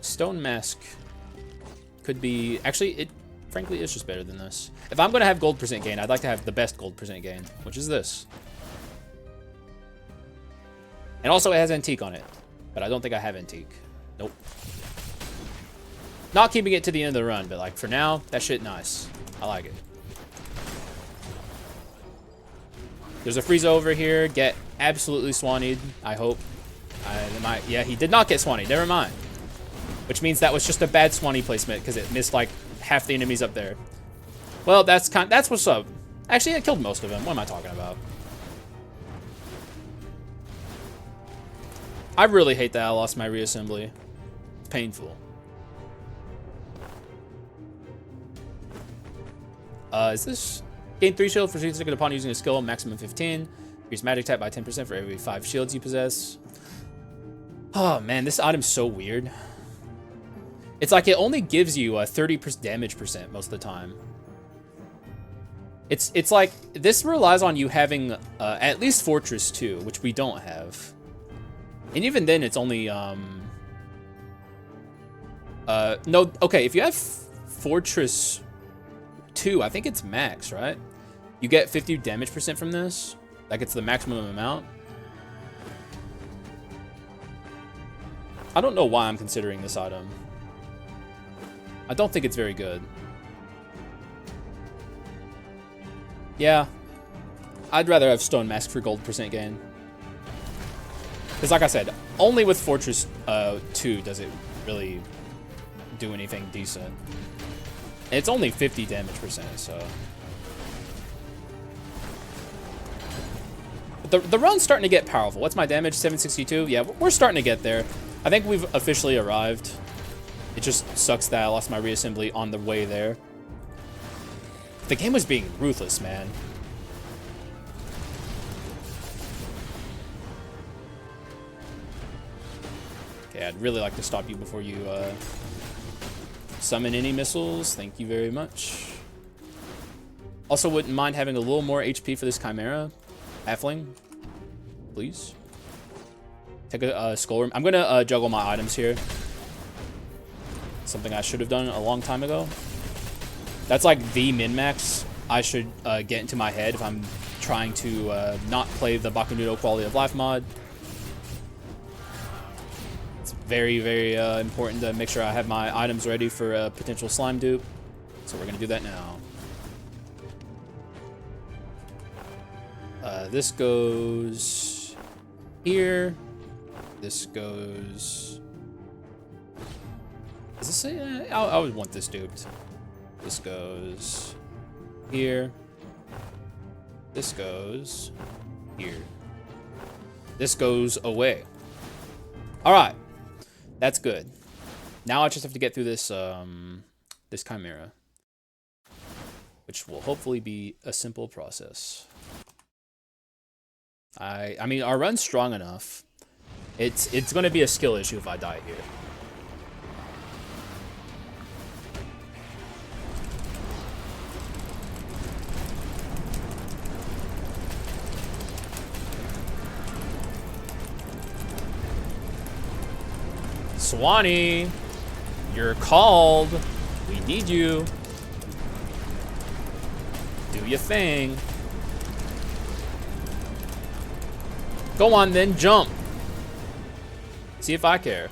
Stone Mask could be... Actually, it frankly is just better than this. If I'm going to have gold percent gain, I'd like to have the best gold percent gain, which is this. And also, it has Antique on it, but I don't think I have Antique. Nope. Not keeping it to the end of the run, but, like, for now, that shit nice. I like it. There's a Frieza over here. Get absolutely Swanied, I hope. Yeah, he did not get Swanied. Never mind. Which means that was just a bad Swanee placement because it missed like half the enemies up there. Well, that's what's up. Actually, I killed most of them. What am I talking about? I really hate that I lost my reassembly. It's painful. Is this... Gain 3 shield for 3 seconds upon using a skill, maximum 15. Increase magic type by 10% for every 5 shields you possess. Oh man, this item's so weird. It's like it only gives you a 30% damage percent most of the time. It's like this relies on you having at least Fortress 2, which we don't have. And even then, it's only No, okay, if you have Fortress 2, I think it's max, right? You get 50 damage % from this. Like, it's the maximum amount. I don't know why I'm considering this item. I don't think it's very good. Yeah. I'd rather have Stone Mask for gold % gain. Because like I said, only with Fortress 2 does it really do anything decent. And it's only 50 damage %, so... The run's starting to get powerful. What's my damage? 762? Yeah, we're starting to get there. I think we've officially arrived. It just sucks that I lost my reassembly on the way there. The game was being ruthless, man. Okay, I'd really like to stop you before you summon any missiles. Thank you very much. Also, wouldn't mind having a little more HP for this Chimera. Halfling, please. Take a skull room. I'm gonna juggle my items here. Something I should have done a long time ago. That's like the min-max I should get into my head if I'm trying to not play the Bakunudo quality of life mod. It's very, very important to make sure I have my items ready for a potential slime dupe. So we're gonna do that now. This goes here. This goes... Is this a... I would want this duped. This goes here. This goes here. This goes away. Alright. That's good. Now I just have to get through this, this Chimera. Which will hopefully be a simple process. I mean, our run's strong enough. It's going to be a skill issue if I die here. Swanee, you're called. We need you. Do your thing. Go on then, jump. See if I care.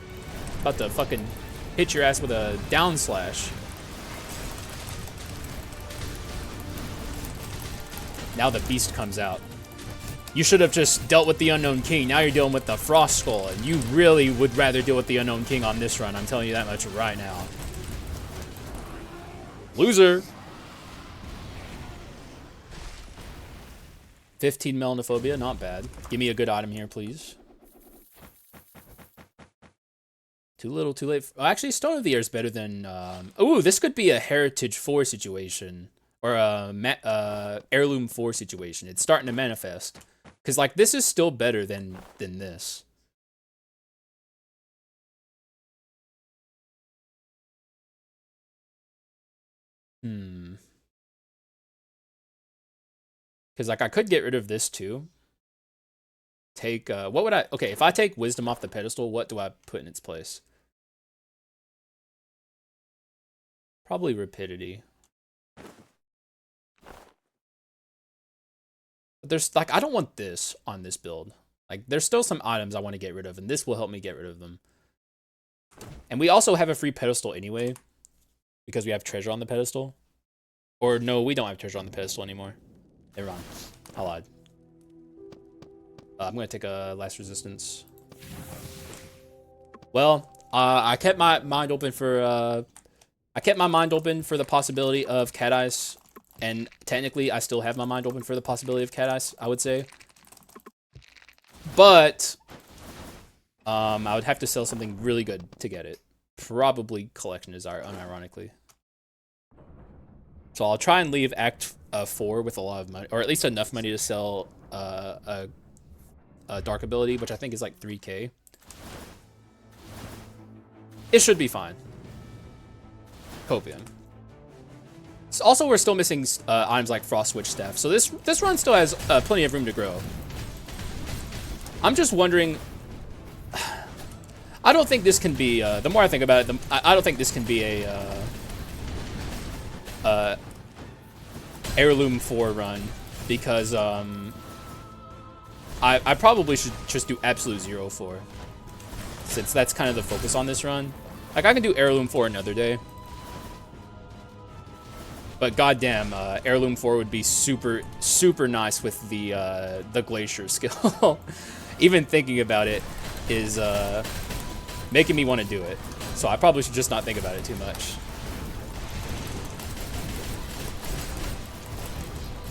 About to fucking hit your ass with a down slash. Now the beast comes out. You should have just dealt with the Unknown King. Now you're dealing with the Frost Skull, and you really would rather deal with the Unknown King on this run. I'm telling you that much right now. Loser. 15 melanophobia, not bad. Give me a good item here, please. Too little, too late. Oh, actually, Stone of the Air is better than... Ooh, this could be a Heritage 4 situation. Or a Heirloom 4 situation. It's starting to manifest. Because, like, this is still better than this. Because, like, I could get rid of this, too. Take, what would I... Okay, if I take Wisdom off the pedestal, what do I put in its place? Probably Rapidity. But there's, like, I don't want this on this build. Like, there's still some items I want to get rid of, and this will help me get rid of them. And we also have a free pedestal anyway, because we have treasure on the pedestal. Or, no, we don't have treasure on the pedestal anymore. Never mind. I lied. I'm going to take a last resistance. Well, I kept my mind open for... I kept my mind open for the possibility of Cat Ice. And technically, I still have my mind open for the possibility of Cat Ice, I would say. But... I would have to sell something really good to get it. Probably Collection Desire, unironically. So I'll try and leave Act 4 with a lot of money, or at least enough money to sell a Dark Ability, which I think is like 3k. It should be fine. Copium. So also, we're still missing items like Frost Switch Staff, so this run still has plenty of room to grow. I'm just wondering... I don't think this can be, the more I think about it, I don't think this can be a, Heirloom 4 run, because, I probably should just do Absolute 0 4, since that's kind of the focus on this run. Like, I can do Heirloom 4 another day, but goddamn, Heirloom 4 would be super, super nice with the Glacier skill. Even thinking about it is, making me want to do it. So I probably should just not think about it too much.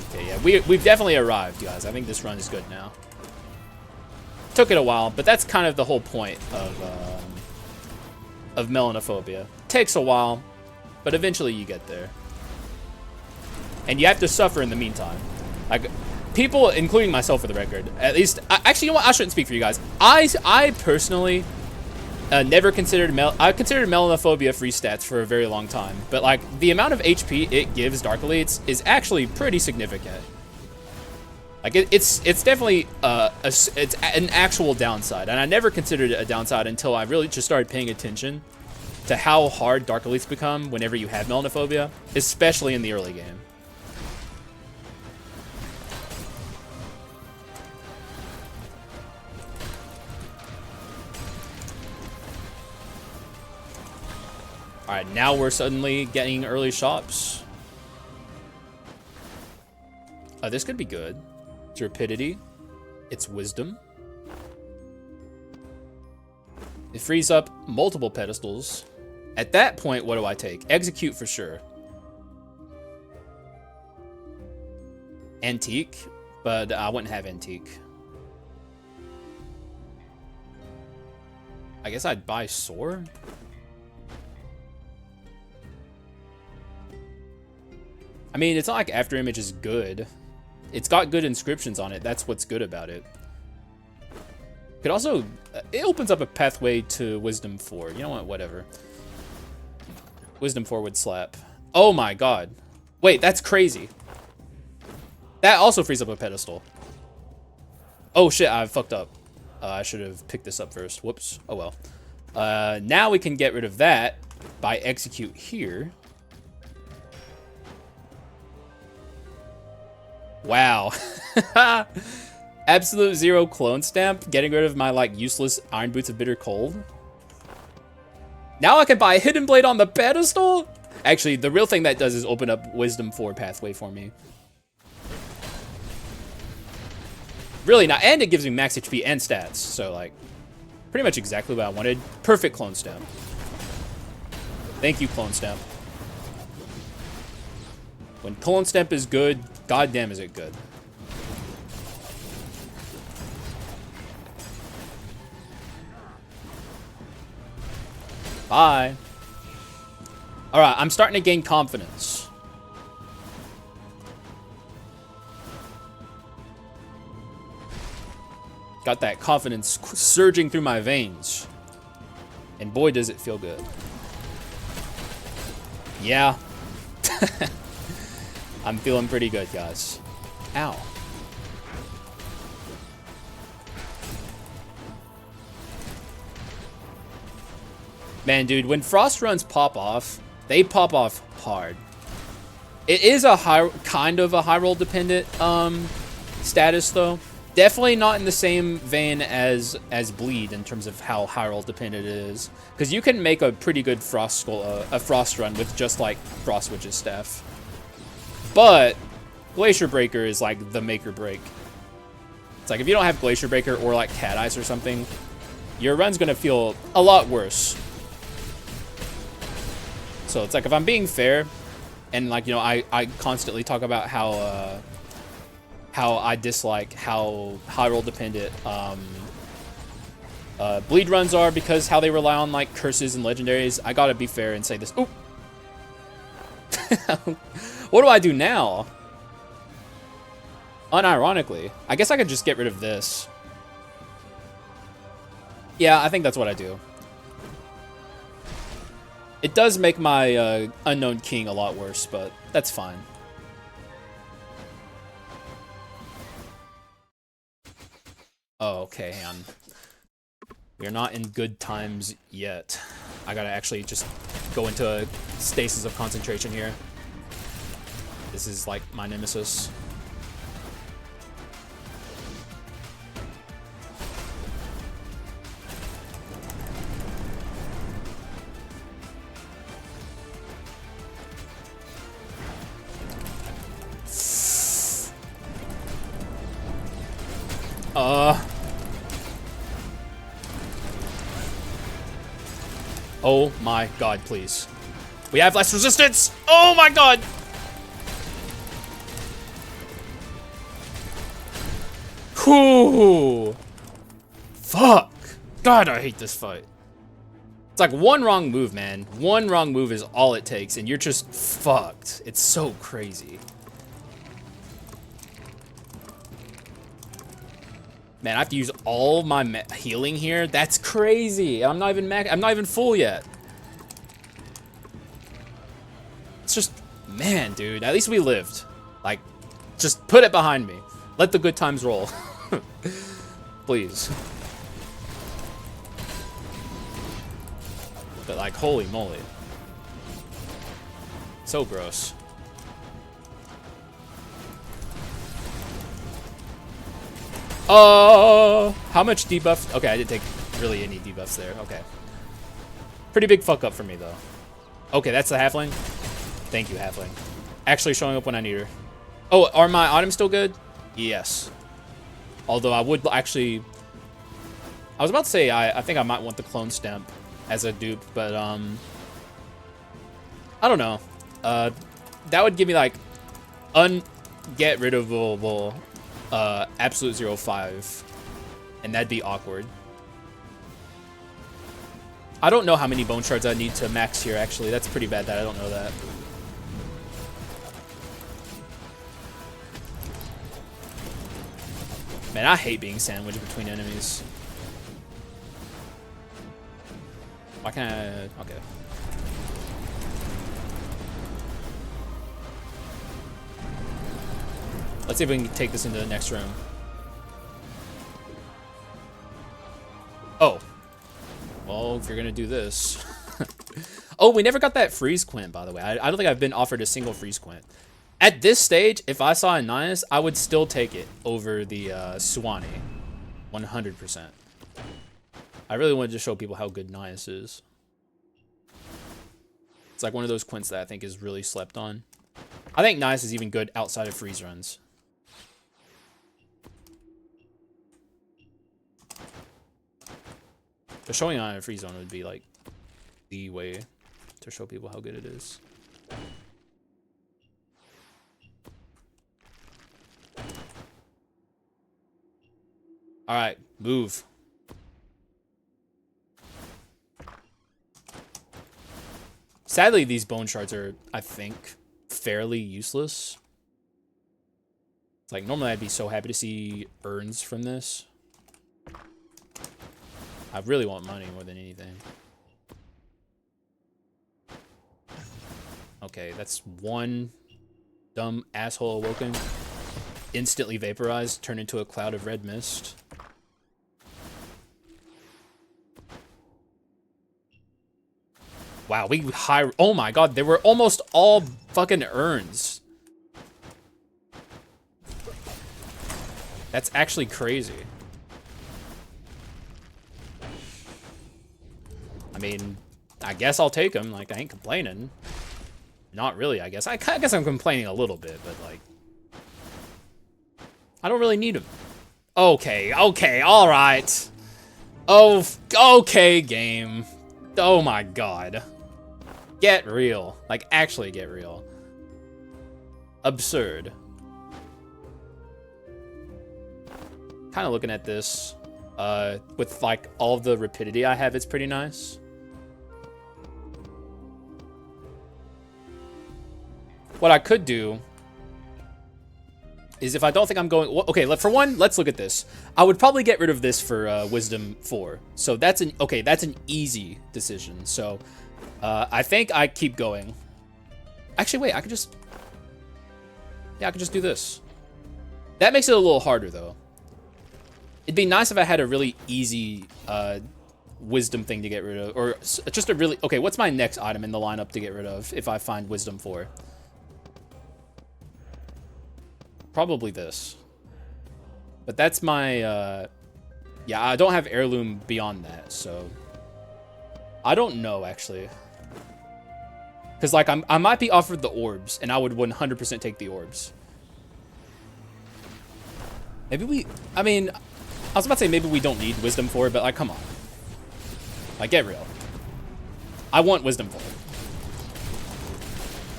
Okay, yeah, we've definitely arrived, guys. I think this run is good now. Took it a while, but that's kind of the whole point of Melanophobia. Takes a while, but eventually you get there. And you have to suffer in the meantime. Like, people, including myself for the record, at least, actually, you know what? I shouldn't speak for you guys. I personally never considered, I considered Melanophobia free stats for a very long time. But, like, the amount of HP it gives Dark Elites is actually pretty significant. Like, it's definitely, it's an actual downside. And I never considered it a downside until I really just started paying attention to how hard Dark Elites become whenever you have Melanophobia, especially in the early game. Alright, now we're suddenly getting early shops. This could be good. It's Rapidity. It's Wisdom. It frees up multiple pedestals. At that point, what do I take? Execute for sure. Antique, but I wouldn't have Antique. I guess I'd buy Soar. I mean, it's not like After Image is good. It's got good inscriptions on it. That's what's good about it. Could also, it opens up a pathway to Wisdom 4. You know what? Whatever. Wisdom 4 would slap. Oh my god. Wait, that's crazy. That also frees up a pedestal. Oh shit, I fucked up. I should have picked this up first. Whoops. Oh well. Now we can get rid of that by Execute here. Wow. Absolute 0 clone stamp, getting rid of my, like, useless Iron Boots of Bitter Cold. Now I can buy a Hidden Blade on the pedestal? Actually, the real thing that does is open up Wisdom 4 pathway for me. Really not, and it gives me max HP and stats, so, like, pretty much exactly what I wanted. Perfect clone stamp. Thank you, clone stamp. When clone stamp is good, goddamn is it good. Bye. Alright, I'm starting to gain confidence. Got that confidence surging through my veins. And boy, does it feel good. Yeah. I'm feeling pretty good, guys. Ow. Man, dude, when frost runs pop off, they pop off hard. It is a kind of a high roll dependent status though. Definitely not in the same vein as Bleed in terms of how high roll dependent it is, because you can make a pretty good frost run with just like Frost Witch's staff. But Glacier Breaker is like the make or break. It's like if you don't have Glacier Breaker or like Cat Eyes or something, your run's gonna feel a lot worse. So it's like, if I'm being fair, and like, you know, I constantly talk about how I dislike how high roll dependent Bleed runs are, because how they rely on like curses and legendaries. I gotta be fair and say this. Oop. What do I do now? Unironically, I guess I could just get rid of this. Yeah, I think that's what I do. It does make my Unknown King a lot worse, but that's fine. Oh, okay, hang on. We are not in good times yet. I gotta actually just go into a stasis of concentration here. This is like my nemesis. Oh my god, please. We have less resistance! Oh my god! Whew! Fuck! God, I hate this fight. It's like one wrong move, man. One wrong move is all it takes, and you're just fucked. It's so crazy. Man, I have to use all my healing here. That's crazy. I'm not even full yet. It's just, man, dude. At least we lived. Like, just put it behind me. Let the good times roll. Please. But like, holy moly. So gross. Oh, how much debuff? Okay, I didn't take really any debuffs there. Okay. Pretty big fuck up for me, though. Okay, that's the halfling. Thank you, halfling. Actually showing up when I need her. Oh, are my items still good? Yes. Although I would actually... I was about to say I think I might want the clone stamp as a dupe, but I don't know. That would give me like get rid of absolute 0.5, and that'd be awkward. I don't know how many bone shards I need to max here, actually. That's pretty bad that I don't know that. Man, I hate being sandwiched between enemies. Why can't I... Okay. Let's see if we can take this into the next room. Oh. Well, if you're gonna do this. Oh, we never got that freeze quint, by the way. I don't think I've been offered a single freeze quint. At this stage, if I saw a Nihus, I would still take it over the Suwani. 100%. I really wanted to show people how good Nihus is. It's like one of those quints that I think is really slept on. I think Nihus is even good outside of freeze runs. So showing on a freeze zone would be like the way to show people how good it is. All right, move. Sadly, these bone shards are, I think, fairly useless. It's like, normally I'd be so happy to see urns from this. I really want money more than anything. Okay, that's one dumb asshole awoken. Instantly vaporized, turned into a cloud of red mist. Wow, we high... Oh my god, they were almost all fucking urns. That's actually crazy. I mean, I guess I'll take them. Like, I ain't complaining. Not really, I guess. I guess I'm complaining a little bit, but like... I don't really need them. Okay, okay, alright. Oh, okay, game. Oh my god. Get real. Like, actually get real. Absurd. Kind of looking at this, with like all the rapidity I have, it's pretty nice. What I could do is, if I don't think I'm going... Okay, for one, let's look at this. I would probably get rid of this for Wisdom 4. So that's an... Okay, that's an easy decision. So I think I keep going. Actually, wait, I could just... Yeah, I could just do this. That makes it a little harder, though. It'd be nice if I had a really easy wisdom thing to get rid of, or just a really okay. What's my next item in the lineup to get rid of if I find wisdom 4? Probably this. But that's my yeah, I don't have heirloom beyond that, so I don't know actually. Cause like I might be offered the orbs, and I would 100% take the orbs. Maybe we, I mean, I was about to say maybe we don't need wisdom 4, but like, come on. Like, get real. I want wisdom 4.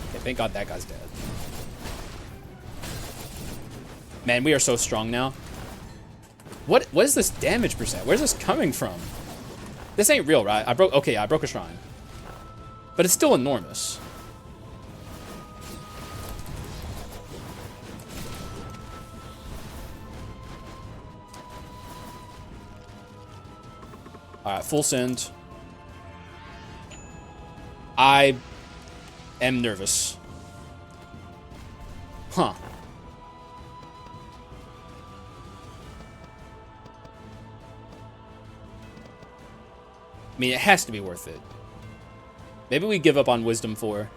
Okay, thank God that guy's dead. Man, we are so strong now. What is this damage percent? Where's this coming from? This ain't real, right? I broke a shrine. But it's still enormous. Alright, full send. I am nervous. Huh. I mean, it has to be worth it. Maybe we give up on wisdom 4.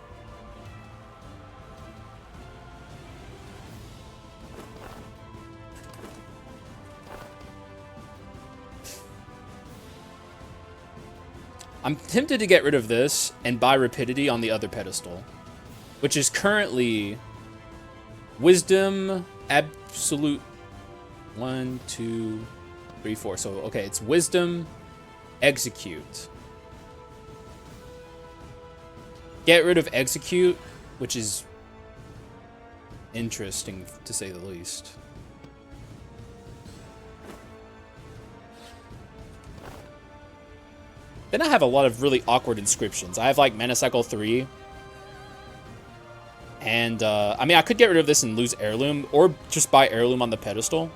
I'm tempted to get rid of this and buy rapidity on the other pedestal, which is currently wisdom absolute 1, 2, 3, 4. So, okay, it's wisdom, execute. Get rid of execute, which is interesting to say the least. Then I have a lot of really awkward inscriptions. I have like Mana Cycle 3. And, I mean, I could get rid of this and lose heirloom, or just buy heirloom on the pedestal.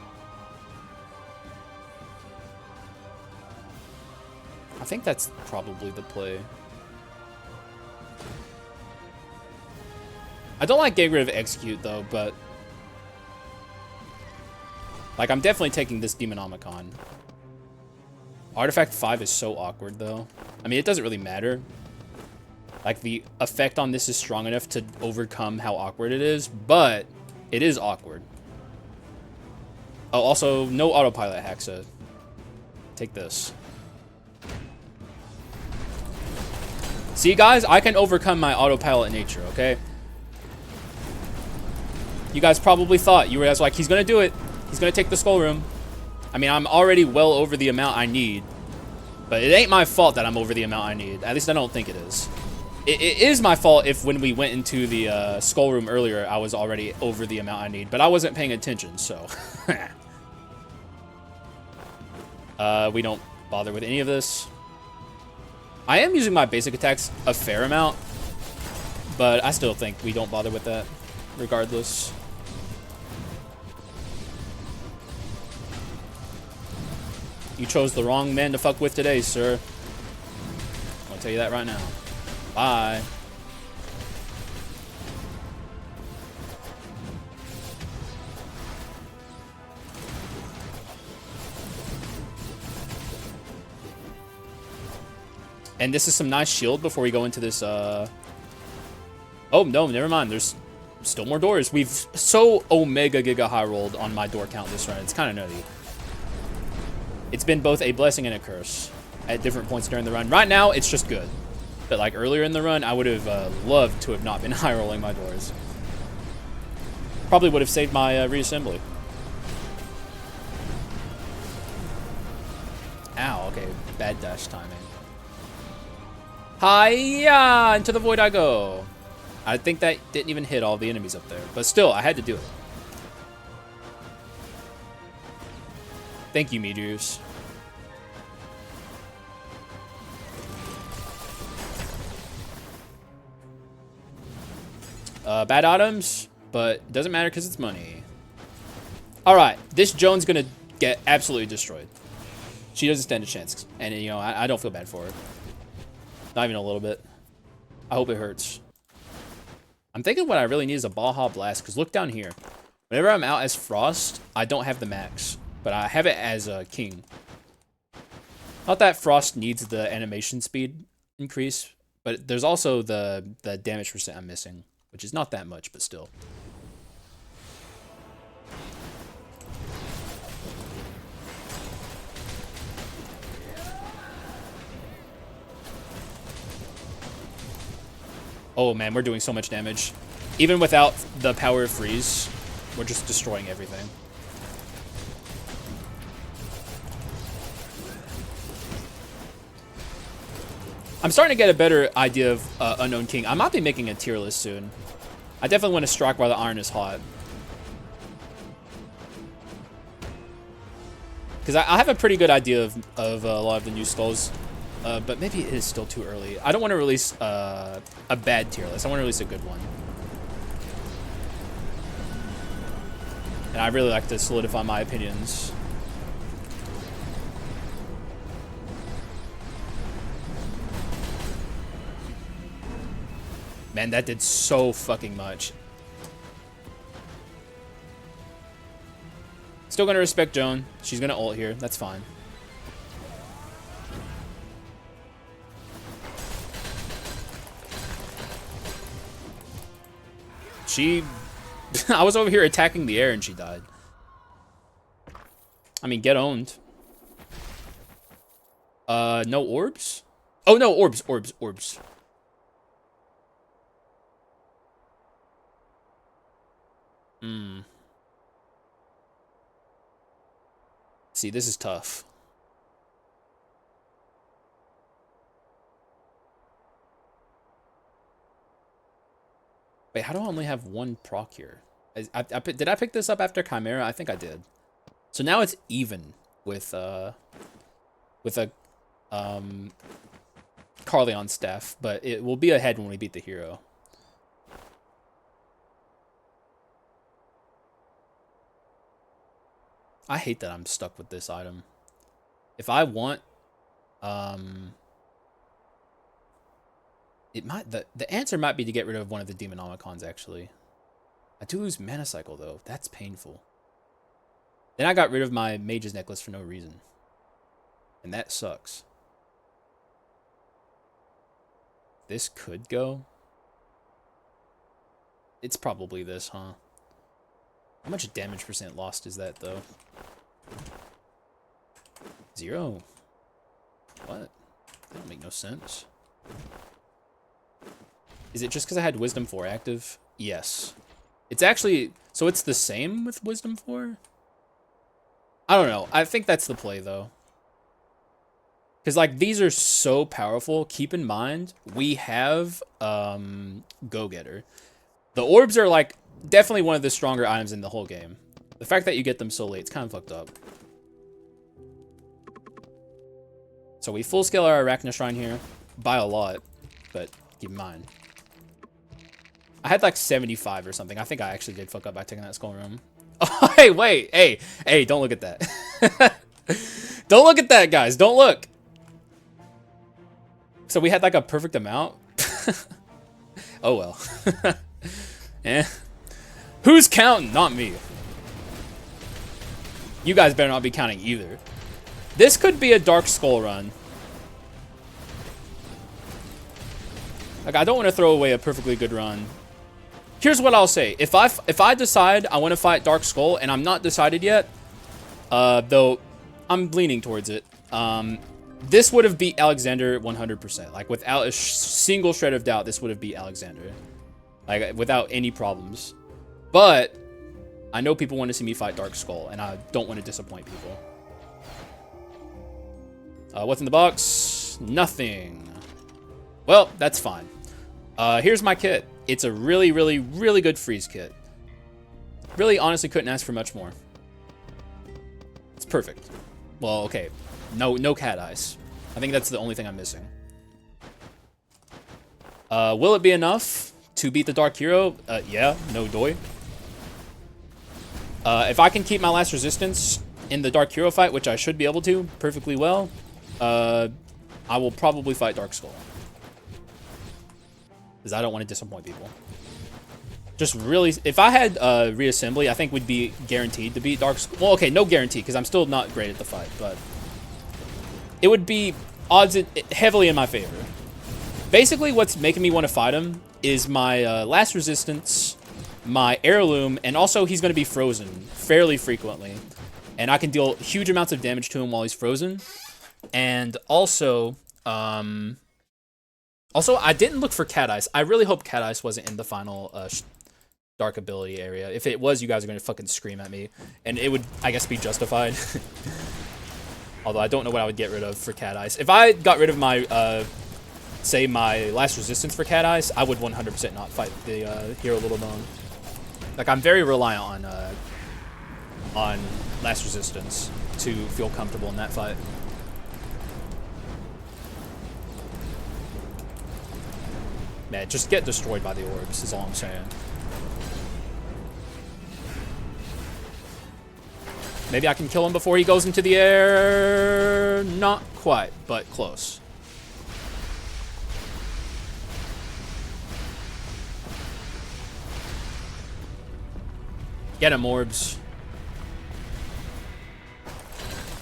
I think that's probably the play. I don't like getting rid of execute though, but like I'm definitely taking this Demonomicon. Artifact 5 is so awkward though. I mean, it doesn't really matter. Like the effect on this is strong enough to overcome how awkward it is, but it is awkward. Oh, also no autopilot Haxa. Take this. See guys, I can overcome my autopilot nature, okay? You guys probably thought, you were like, he's gonna do it. He's gonna take the skull room. I mean, I'm already well over the amount I need. But it ain't my fault that I'm over the amount I need. At least I don't think it is. It is my fault if when we went into the skull room earlier, I was already over the amount I need. But I wasn't paying attention, so. We don't bother with any of this. I am using my basic attacks a fair amount. But I still think we don't bother with that, regardless. You chose the wrong man to fuck with today, sir. I'll tell you that right now. Bye. And this is some nice shield before we go into this, Oh, no, never mind. There's still more doors. We've so omega giga high rolled on my door count this run. It's kind of nutty. It's been both a blessing and a curse at different points during the run. Right now, it's just good. But like earlier in the run, I would have loved to have not been high rolling my doors. Probably would have saved my reassembly. Ow, okay. Bad dash timing. Hi-ya! Into the void I go. I think that didn't even hit all the enemies up there. But still, I had to do it. Thank you, Meteors. Bad items, but it doesn't matter because it's money. Alright, this Joan's gonna get absolutely destroyed. She doesn't stand a chance. And, you know, I don't feel bad for her. Not even a little bit. I hope it hurts. I'm thinking what I really need is a Baja Blast, because look down here. Whenever I'm out as Frost, I don't have the max. But I have it as a King. Not that Frost needs the animation speed increase, but there's also the damage percent I'm missing, which is not that much, but still. Oh man, we're doing so much damage. Even without the power of freeze, we're just destroying everything. I'm starting to get a better idea of Unknown King. I might be making a tier list soon. I definitely want to strike while the iron is hot. Because I have a pretty good idea of a lot of the new skulls. But maybe it is still too early. I don't want to release a bad tier list. I want to release a good one. And I really like to solidify my opinions. Man, that did so fucking much. Still gonna respect Joan. She's gonna ult here. That's fine. She... I was over here attacking the air and she died. I mean, get owned. No orbs? Oh, no, orbs. See, this is tough. Wait, how do I only have one proc here? Did I pick this up after Chimera? I think I did. So now it's even with a Carleon staff, but it will be ahead when we beat the hero. I hate that I'm stuck with this item. If I want, it might the answer might be to get rid of one of the Demonomicons. Actually, I do lose mana cycle though. That's painful. Then I got rid of my Mage's Necklace for no reason, and that sucks. This could go. It's probably this, huh? How much damage percent lost is that, though? 0. What? That don't make no sense. Is it just because I had Wisdom 4 active? Yes. It's actually... So it's the same with Wisdom 4? I don't know. I think that's the play, though. Because, like, these are so powerful. Keep in mind, we have Go-Getter. The orbs are, like... definitely one of the stronger items in the whole game. The fact that you get them so late, it's kind of fucked up. So we full scale our Arachna Shrine here by a lot, but keep in mind. I had like 75 or something. I think I actually did fuck up by taking that skull room. Oh, hey, wait. Hey, don't look at that. Don't look at that, guys. Don't look. So we had like a perfect amount. Oh, well. Eh. Who's counting? Not me. You guys better not be counting either. This could be a Dark Skull run. Like, I don't want to throw away a perfectly good run. Here's what I'll say. If I decide I want to fight Dark Skull, and I'm not decided yet, though I'm leaning towards it, this would have beat Alexander 100%. Like, without a single shred of doubt, this would have beat Alexander. Like, without any problems. But I know people want to see me fight Dark Skull, and I don't want to disappoint people. What's in the box? Nothing. Well, that's fine. Here's my kit. It's a really, really, really good freeze kit. Really, honestly, couldn't ask for much more. It's perfect. Well, okay. No cat eyes. I think that's the only thing I'm missing. Will it be enough to beat the Dark Hero? Yeah, no doy. If I can keep my last resistance in the Dark Hero fight, which I should be able to perfectly well, I will probably fight Dark Skull. Because I don't want to disappoint people. Just really, if I had reassembly, I think we'd be guaranteed to beat Dark Skull. Well, okay, no guarantee, because I'm still not great at the fight, but it would be odds heavily in my favor. Basically, what's making me want to fight him is my last resistance, my heirloom, and also he's going to be frozen fairly frequently. And I can deal huge amounts of damage to him while he's frozen. And also, I didn't look for Cat Ice. I really hope Cat Ice wasn't in the final dark ability area. If it was, you guys are going to fucking scream at me. And it would, I guess, be justified. Although I don't know what I would get rid of for Cat Ice. If I got rid of my, say, my last resistance for Cat Ice, I would 100% not fight the Hero Little Bone. Like, I'm very reliant on last resistance to feel comfortable in that fight. Man, just get destroyed by the orbs is all I'm saying. Maybe I can kill him before he goes into the air. Not quite, but close. Get him, orbs.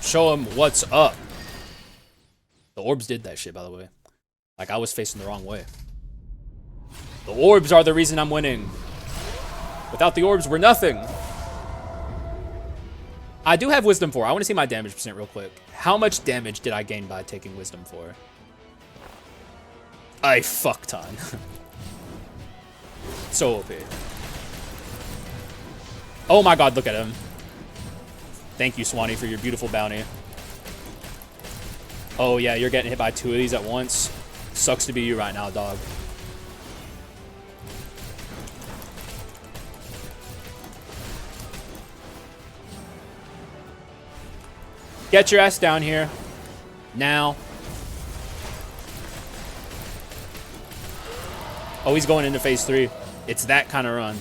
Show him what's up. The orbs did that shit, by the way. Like, I was facing the wrong way. The orbs are the reason I'm winning. Without the orbs, we're nothing. I do have Wisdom 4. I want to see my damage percent real quick. How much damage did I gain by taking Wisdom 4? A fuck ton. So OP. Oh my god, look at him. Thank you, Swanee, for your beautiful bounty. Oh yeah, you're getting hit by 2 of these at once. Sucks to be you right now, dog. Get your ass down here. Now. Oh, he's going into phase 3. It's that kind of run.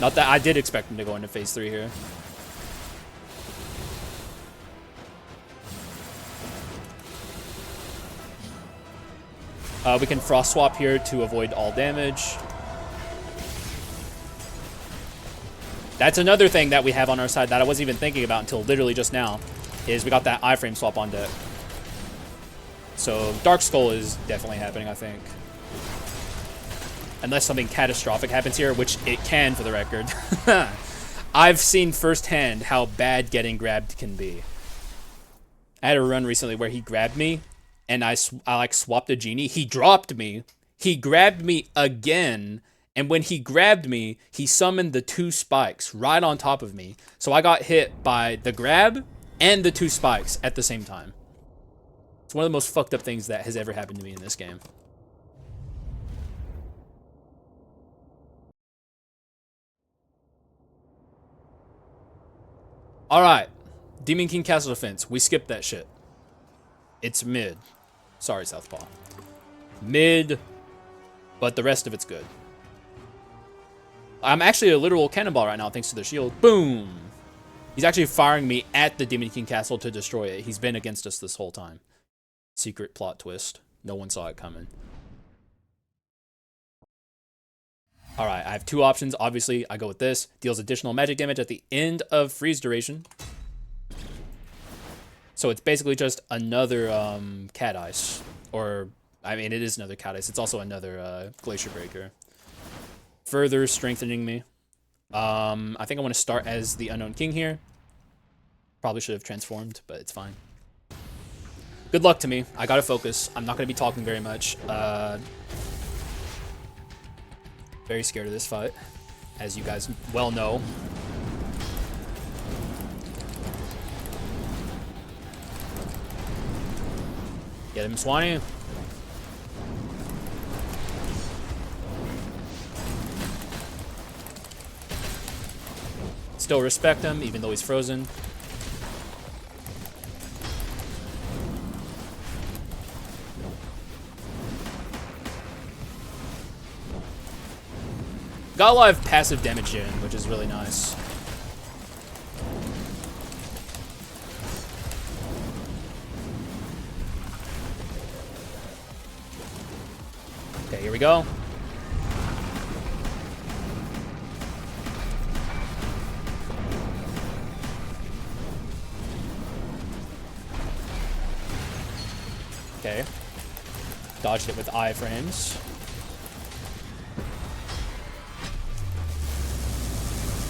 Not that I did expect him to go into phase 3 here. We can frost swap here to avoid all damage. That's another thing that we have on our side that I wasn't even thinking about until literally just now, is we got that iframe swap on deck. So Dark Skull is definitely happening, I think. Unless something catastrophic happens here, which it can, for the record. I've seen firsthand how bad getting grabbed can be. I had a run recently where he grabbed me, and I like swapped a genie. He dropped me. He grabbed me again, and when he grabbed me, he summoned the 2 spikes right on top of me. So I got hit by the grab and the 2 spikes at the same time. It's one of the most fucked up things that has ever happened to me in this game. Alright, Demon King Castle Defense. We skipped that shit. It's mid. Sorry, Southpaw. Mid, but the rest of it's good. I'm actually a literal cannonball right now thanks to the shield. Boom! He's actually firing me at the Demon King Castle to destroy it. He's been against us this whole time. Secret plot twist. No one saw it coming. Alright, I have 2 options. Obviously, I go with this. Deals additional magic damage at the end of freeze duration. So it's basically just another Cat Ice. Or, I mean, it is another Cat Ice. It's also another Glacier Breaker. Further strengthening me. I think I want to start as the Unknown King here. Probably should have transformed, but it's fine. Good luck to me. I gotta focus. I'm not gonna be talking very much. Very scared of this fight, as you guys well know. Get him, Swanee. Still respect him, even though he's frozen. Got a lot of passive damage in, which is really nice. Okay, here we go. Okay. Dodged it with iframes.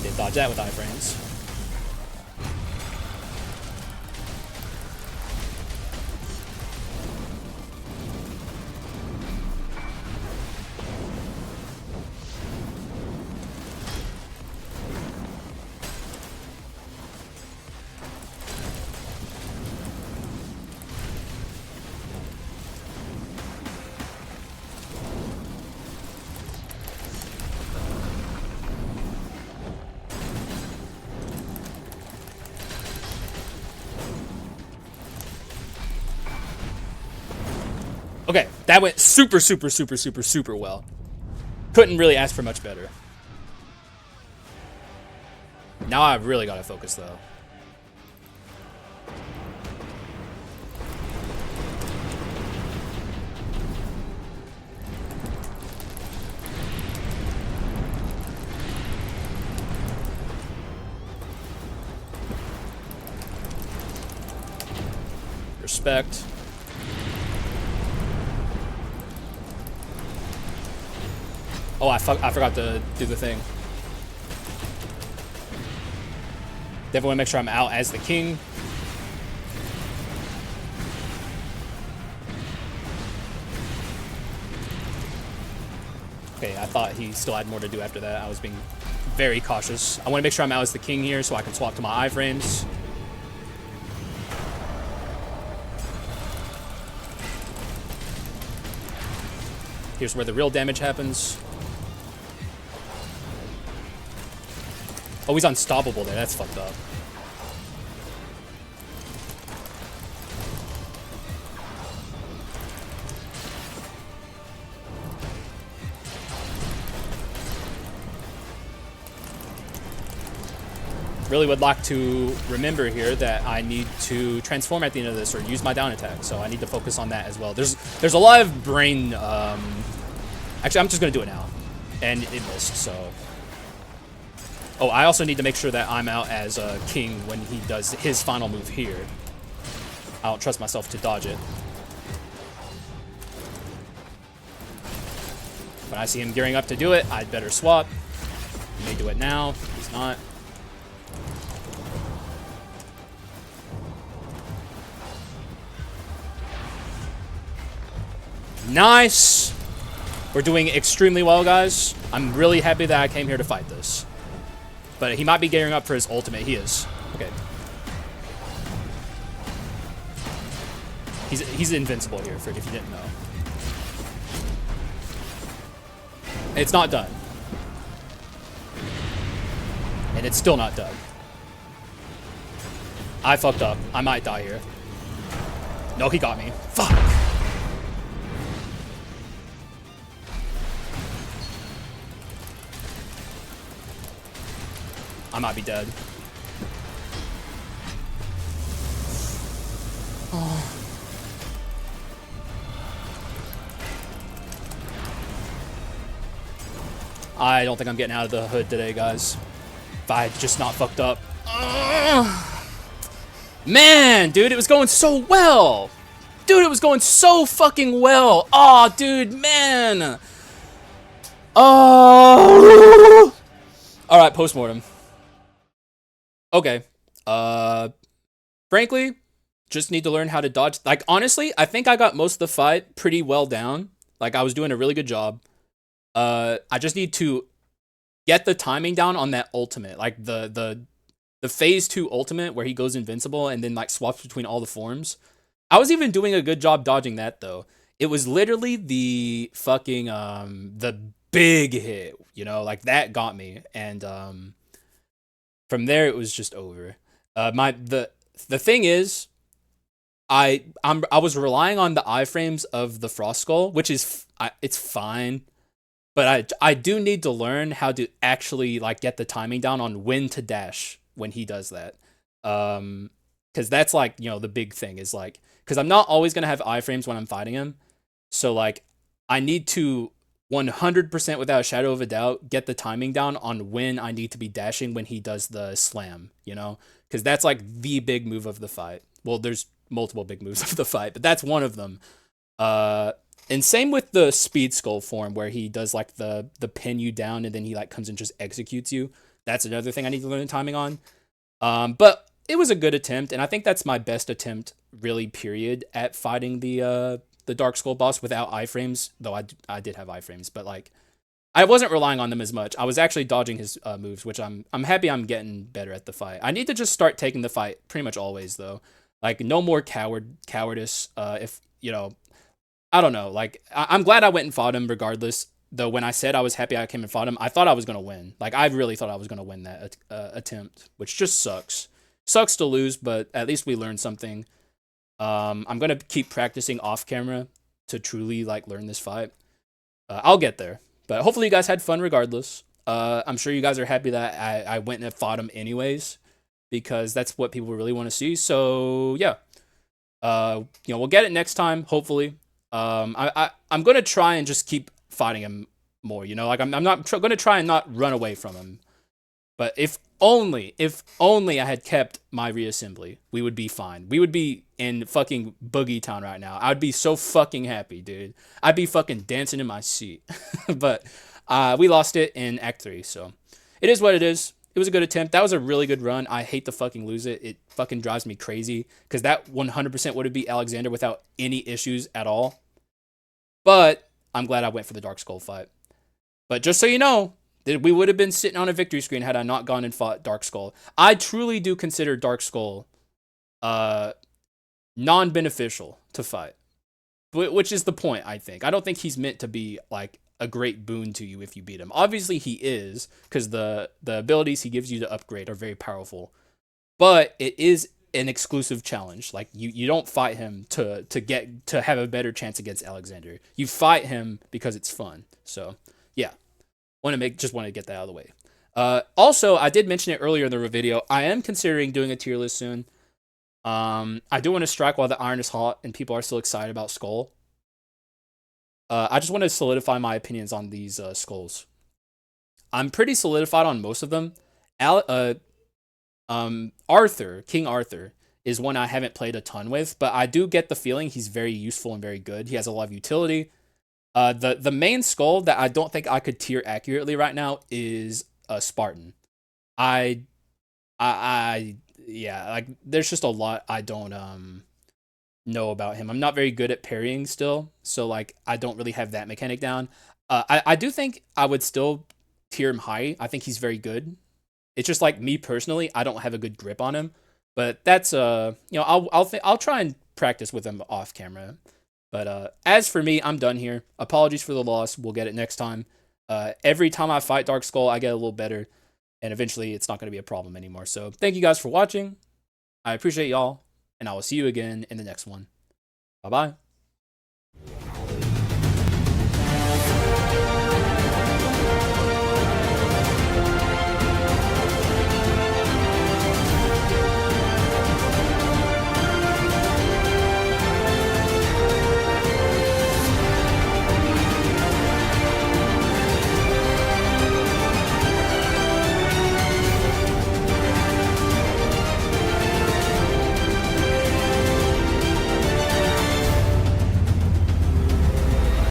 Did dodge that with iframes. Okay, that went super, super, super, super, super well. Couldn't really ask for much better. Now I've really got to focus, though. Respect. Oh, I forgot to do the thing. Definitely want to make sure I'm out as the king. Okay, I thought he still had more to do after that. I was being very cautious. I want to make sure I'm out as the king here so I can swap to my iframes. Here's where the real damage happens. Oh, he's unstoppable there. That's fucked up. Really would like to remember here that I need to transform at the end of this or use my down attack. So I need to focus on that as well. There's a lot of brain... Actually, I'm just going to do it now. And it missed, so... Oh, I also need to make sure that I'm out as a king when he does his final move here. I don't trust myself to dodge it. When I see him gearing up to do it, I'd better swap. He may do it now. He's not. Nice! We're doing extremely well, guys. I'm really happy that I came here to fight this. But he might be gearing up for his ultimate. He is. Okay. He's invincible here, if you didn't know. It's not done. And it's still not done. I fucked up. I might die here. No, he got me. Fuck! I might be dead. Oh. I don't think I'm getting out of the hood today, guys. If I had just not fucked up. Man, dude, it was going so well. Dude, it was going so fucking well. Oh, dude, man. Oh. All right, postmortem. Okay. Frankly, just need to learn how to dodge. Like, honestly, I think I got most of the fight pretty well down. Like, I was doing a really good job. I just need to get the timing down on that ultimate. Like, the phase 2 ultimate where he goes invincible and then, like, swaps between all the forms. I was even doing a good job dodging that, though. It was literally the fucking, the big hit, you know? Like, that got me. And, from there, it was just over. The thing is, I was relying on the iframes of the Frost Skull, which is it's fine, but I do need to learn how to actually like get the timing down on when to dash when he does that, because that's like, you know, the big thing is like, because I'm not always gonna have iframes when I'm fighting him, so like I need to 100% without a shadow of a doubt get the timing down on when I need to be dashing when he does the slam, you know? Because that's like the big move of the fight. Well, there's multiple big moves of the fight, but that's one of them. And same with the Speed Skull form where he does like the pin you down and then he like comes and just executes you. That's another thing I need to learn the timing on. But it was a good attempt, and I think that's my best attempt, really, period, at fighting the Dark Skull boss without iframes. Though I did have iframes, but like I wasn't relying on them as much. I was actually dodging his moves, which I'm happy I'm getting better at the fight. I need to just start taking the fight pretty much always though. Like no more cowardice. If you know, I don't know. Like I'm glad I went and fought him regardless. Though when I said I was happy I came and fought him, I thought I was gonna win. Like I really thought I was gonna win that attempt, which just sucks. Sucks to lose, but at least we learned something. I'm gonna keep practicing off camera to truly like learn this fight. I'll get there. But hopefully you guys had fun regardless. I'm sure you guys are happy that I went and fought him anyways, because that's what people really want to see. So yeah, we'll get it next time, hopefully. I'm gonna try and just keep fighting him more. Like I'm not gonna try and not run away from him. But if only I had kept my reassembly, we would be fine. We would be in fucking Boogie Town right now. I'd be so fucking happy, dude. I'd be fucking dancing in my seat. But we lost it in Act 3, so it is what it is. It was a good attempt. That was a really good run. I hate to fucking lose it. It fucking drives me crazy because that 100% would have beat Alexander without any issues at all. But I'm glad I went for the Dark Skull fight. But just so you know, that we would have been sitting on a victory screen had I not gone and fought Dark Skull. I truly do consider Dark Skull non-beneficial to fight, which is the point, I think. I don't think he's meant to be like a great boon to you if you beat him. Obviously he is, because the abilities he gives you to upgrade are very powerful, but it is an exclusive challenge. Like you don't fight him to have a better chance against Alexander. You fight him because it's fun. So yeah, want to get that out of the way. Also, I did mention it earlier in the video. I am considering doing a tier list soon. I do want to strike while the iron is hot and people are still excited about Skull. I just want to solidify my opinions on these skulls. I'm pretty solidified on most of them. Arthur, King Arthur, is one I haven't played a ton with, but I do get the feeling he's very useful and very good. He has a lot of utility. The main skull that I don't think I could tier accurately right now is Spartan. Yeah, like there's just a lot I don't know about him. I'm not very good at parrying still, so like I don't really have that mechanic down. I do think I would still tier him high. I think he's very good. It's just like me personally, I don't have a good grip on him. But that's I'll try and practice with him off camera. But as for me, I'm done here. Apologies for the loss. We'll get it next time. Every time I fight Dark Skull, I get a little better. And eventually, it's not going to be a problem anymore. So thank you guys for watching. I appreciate y'all. And I will see you again in the next one. Bye-bye.